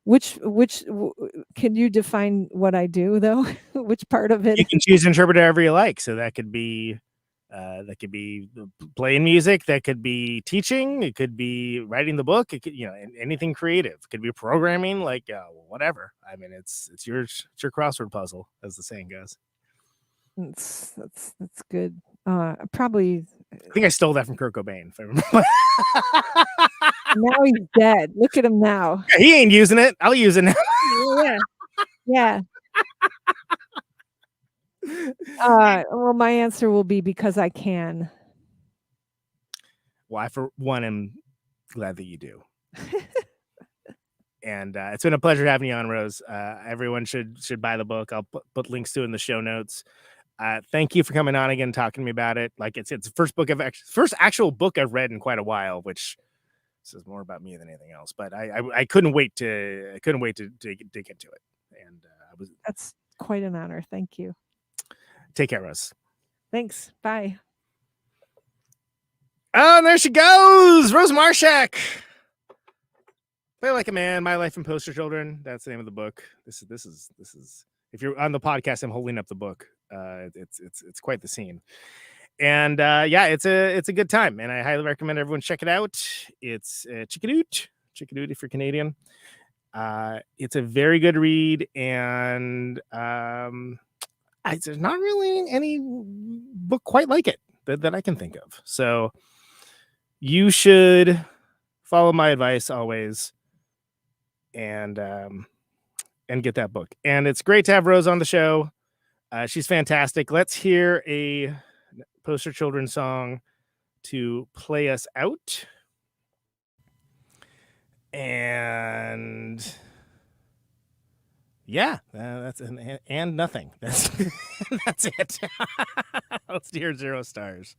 I: Which can you define what I do though? Which part of it?
E: You can choose to interpret it however you like. So that could be playing music, that could be teaching, it could be writing the book, it could, anything creative. It could be programming, like whatever. I mean, it's your crossword puzzle, as the saying goes.
I: That's good. Probably.
E: I think I stole that from Kurt Cobain, if I remember.
I: Now he's dead. Look at him now.
E: He ain't using it. I'll use it now.
I: Yeah. Well, my answer will be because I can.
E: Well, I, for one, am glad that you do. And it's been a pleasure having you on, Rose. Everyone should buy the book. I'll put links to it in the show notes. Thank you for coming on again, talking to me about it. Like it's the first actual book I've read in quite a while, which says more about me than anything else. But I couldn't wait to dig into it. And
I: that's quite an honor. Thank you.
E: Take care, Rose.
I: Thanks. Bye.
E: Oh, and there she goes, Rose Marshack. Play Like a Man, My Life in Poster Children. That's the name of the book. This is. If you're on the podcast, I'm holding up the book. It's quite the scene. And it's a good time, and I highly recommend everyone check it out. It's Chickadoot if you're Canadian. It's a very good read, and there's not really any book quite like it that I can think of. So you should follow my advice always, and get that book. And it's great to have Rose on the show. She's fantastic. Let's hear a Poster Children song to play us out. And that's and nothing. That's that's it. Let's hear 0 stars.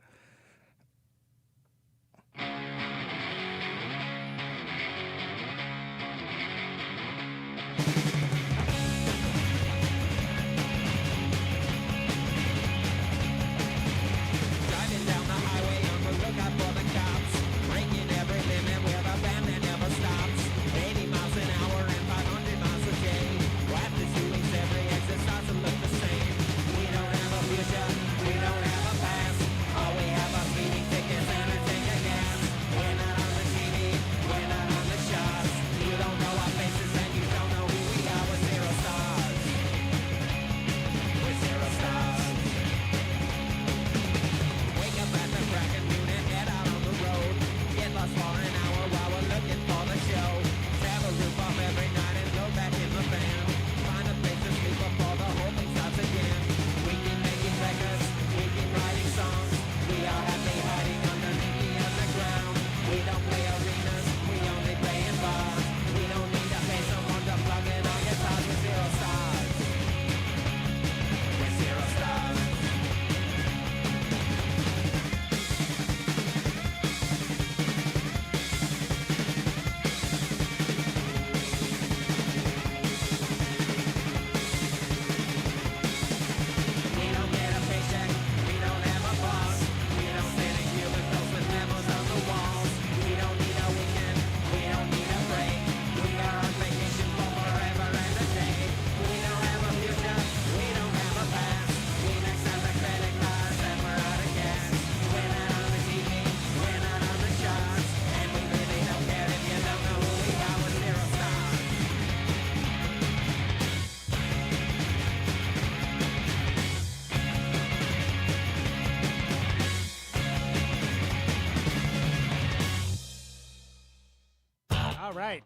E: All right.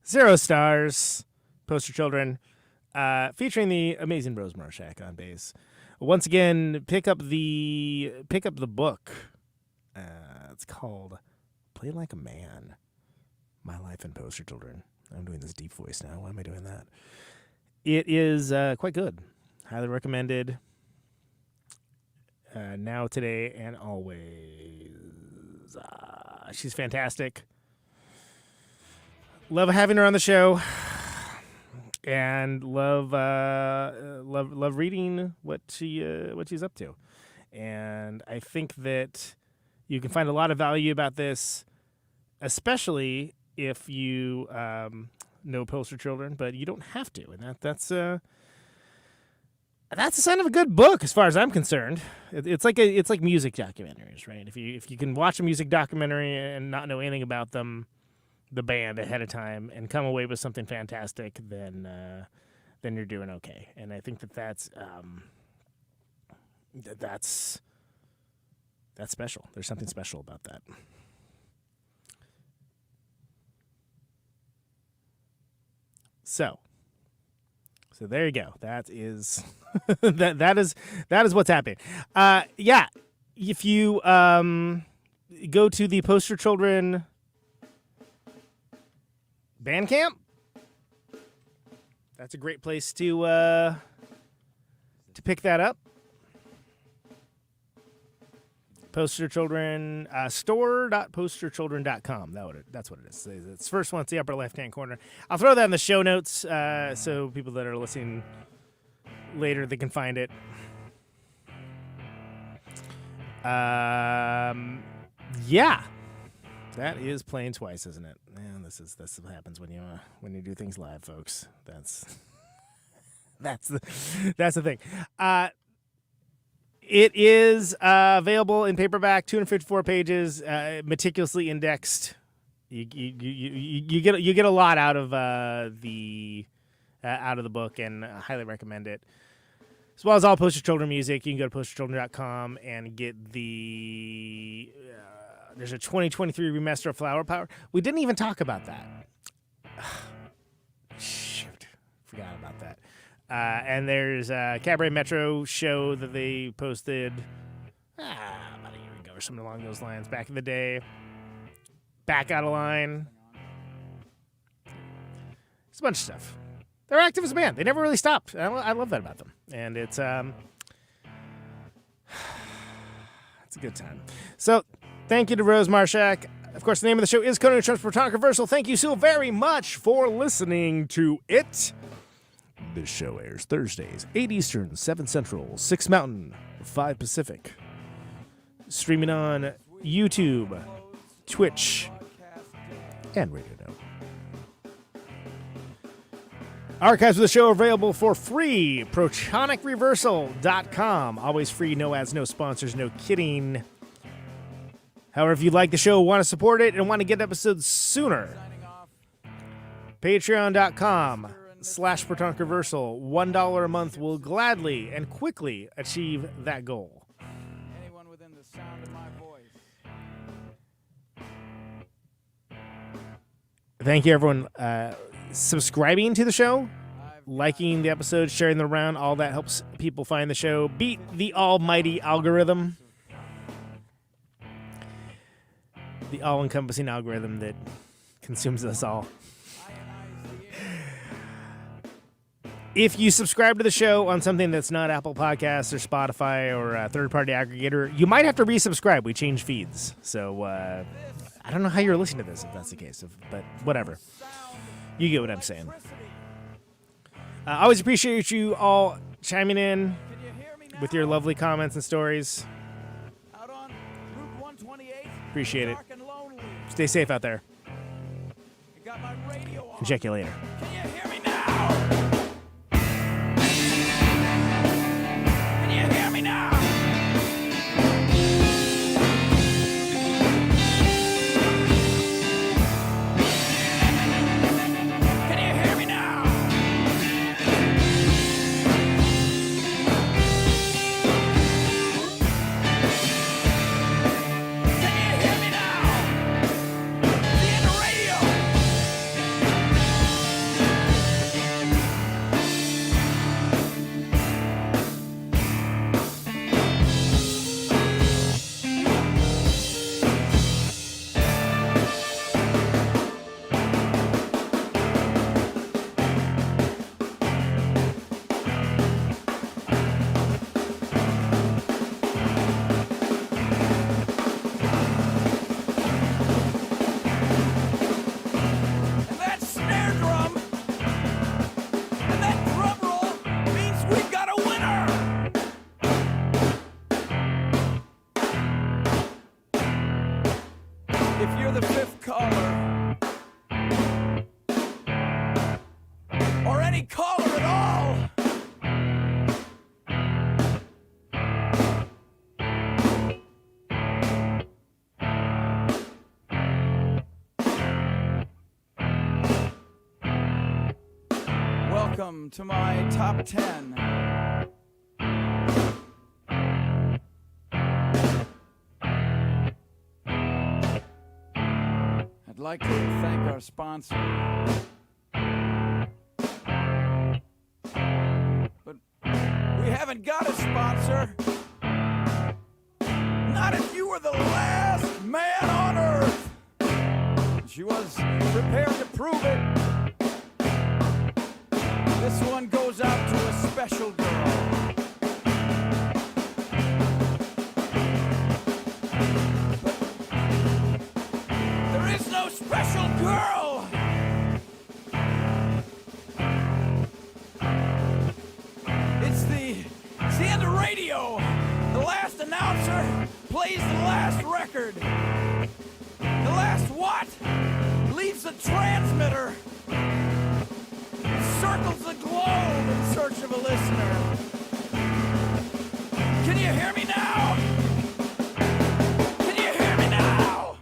E: 0 stars. Poster Children. Featuring the amazing Rose Marshack on bass. Once again, pick up the book. It's called Play Like a Man. My Life in Poster Children. I'm doing this deep voice now. Why am I doing that? It is quite good. Highly recommended. Now, today, and always. She's fantastic. Love having her on the show. And love reading what she's up to. And I think that you can find a lot of value about this, especially if you know Poster Children, but you don't have to. And that's a sign of a good book, as far as I'm concerned. It's like music documentaries, right? If you can watch a music documentary and not know anything about them, the band, ahead of time, and come away with something fantastic, then you're doing okay. And I think that's special. There's something special about that. So there you go. That is that is what's happening. Yeah, if you go to the Poster Children Bandcamp, that's a great place to pick that up. Poster Children, store.posterchildren.com. That's what it is. It's the first one. It's the upper left-hand corner. I'll throw that in the show notes so people that are listening later, they can find it. Yeah. That is playing twice, isn't it? Man, this is what happens when you do things live, folks. That's the thing. It is available in paperback, 254 pages, meticulously indexed. You get a lot out of the book, and I highly recommend it. As well as all Poster Children music, you can go to posterchildren.com and get the. There's a 2023 remaster of Flower Power. We didn't even talk about that. Shoot, forgot about that. And there's a Cabaret Metro show that they posted about a year ago or something along those lines. Back in the day. Back Out of Line. It's a bunch of stuff. They're active as a band. They never really stopped. I love that about them. And it's a good time. So, thank you to Rose Marshack. Of course, the name of the show is Conan Protonic Reversal. Thank you so very much for listening to it. This show airs Thursdays, 8 Eastern, 7 Central, 6 Mountain, 5 Pacific. Streaming on YouTube, Twitch, and Radio Now. Archives of the show are available for free. ProtonicReversal.com. Always free, no ads, no sponsors, no kidding. However, if you like the show, want to support it, and want to get episodes sooner, Patreon.com/Protonic Reversal. $1 a month will gladly and quickly achieve that goal.
B: Anyone within the sound of my voice.
E: Thank you, everyone. Subscribing to the show, liking the episodes, sharing them around, all that helps people find the show. Beat the almighty algorithm. The all-encompassing algorithm that consumes us all. If you subscribe to the show on something that's not Apple Podcasts or Spotify or a third-party aggregator, you might have to resubscribe. We change feeds. So I don't know how you're listening to this if that's the case, but whatever. You get what I'm saying. I always appreciate you all chiming in with your lovely comments and stories. Appreciate it. Stay safe out there. And check you later.
B: Can you hear me now? Can you hear me now? Radio! welcome to my top 10. I'd like to thank our sponsor. But we haven't got a sponsor. Not if you were the last man on Earth. She was prepared to prove it. This one goes out to a special girl. But there is no special girl. It's the end of radio. The last announcer plays the last record. The last what? Leaves the transmitter. Circles the globe in search of a listener. Can you hear me now? Can you hear me now?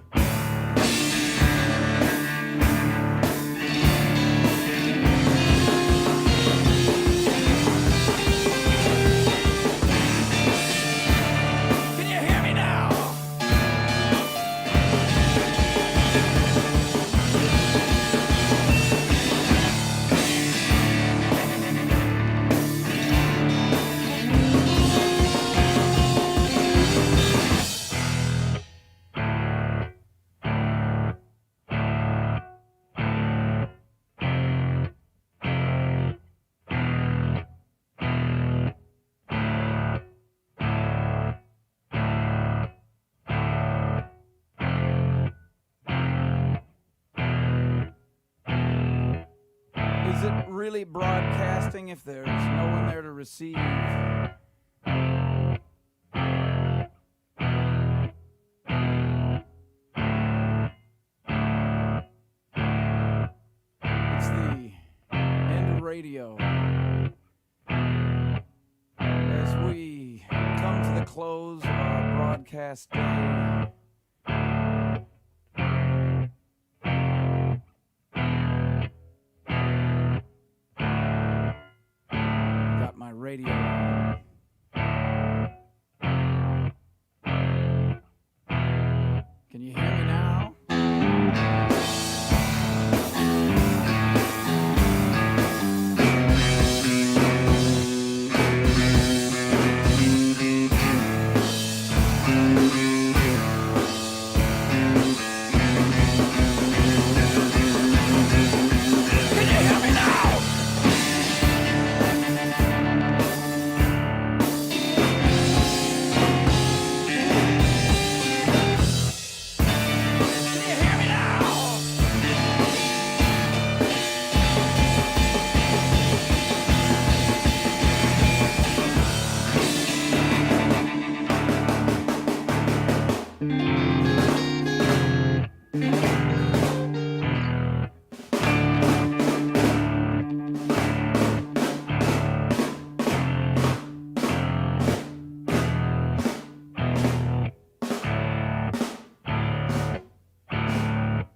B: Can you hear me now? Is it really broadcasting if there's no one there to receive? It's the end of radio. As we come to the close of our broadcast day, got my radio on. Can you hear me now? Can you hear me now? Can you hear me now?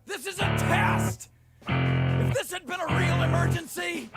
B: This is a test. If this had been a real emergency,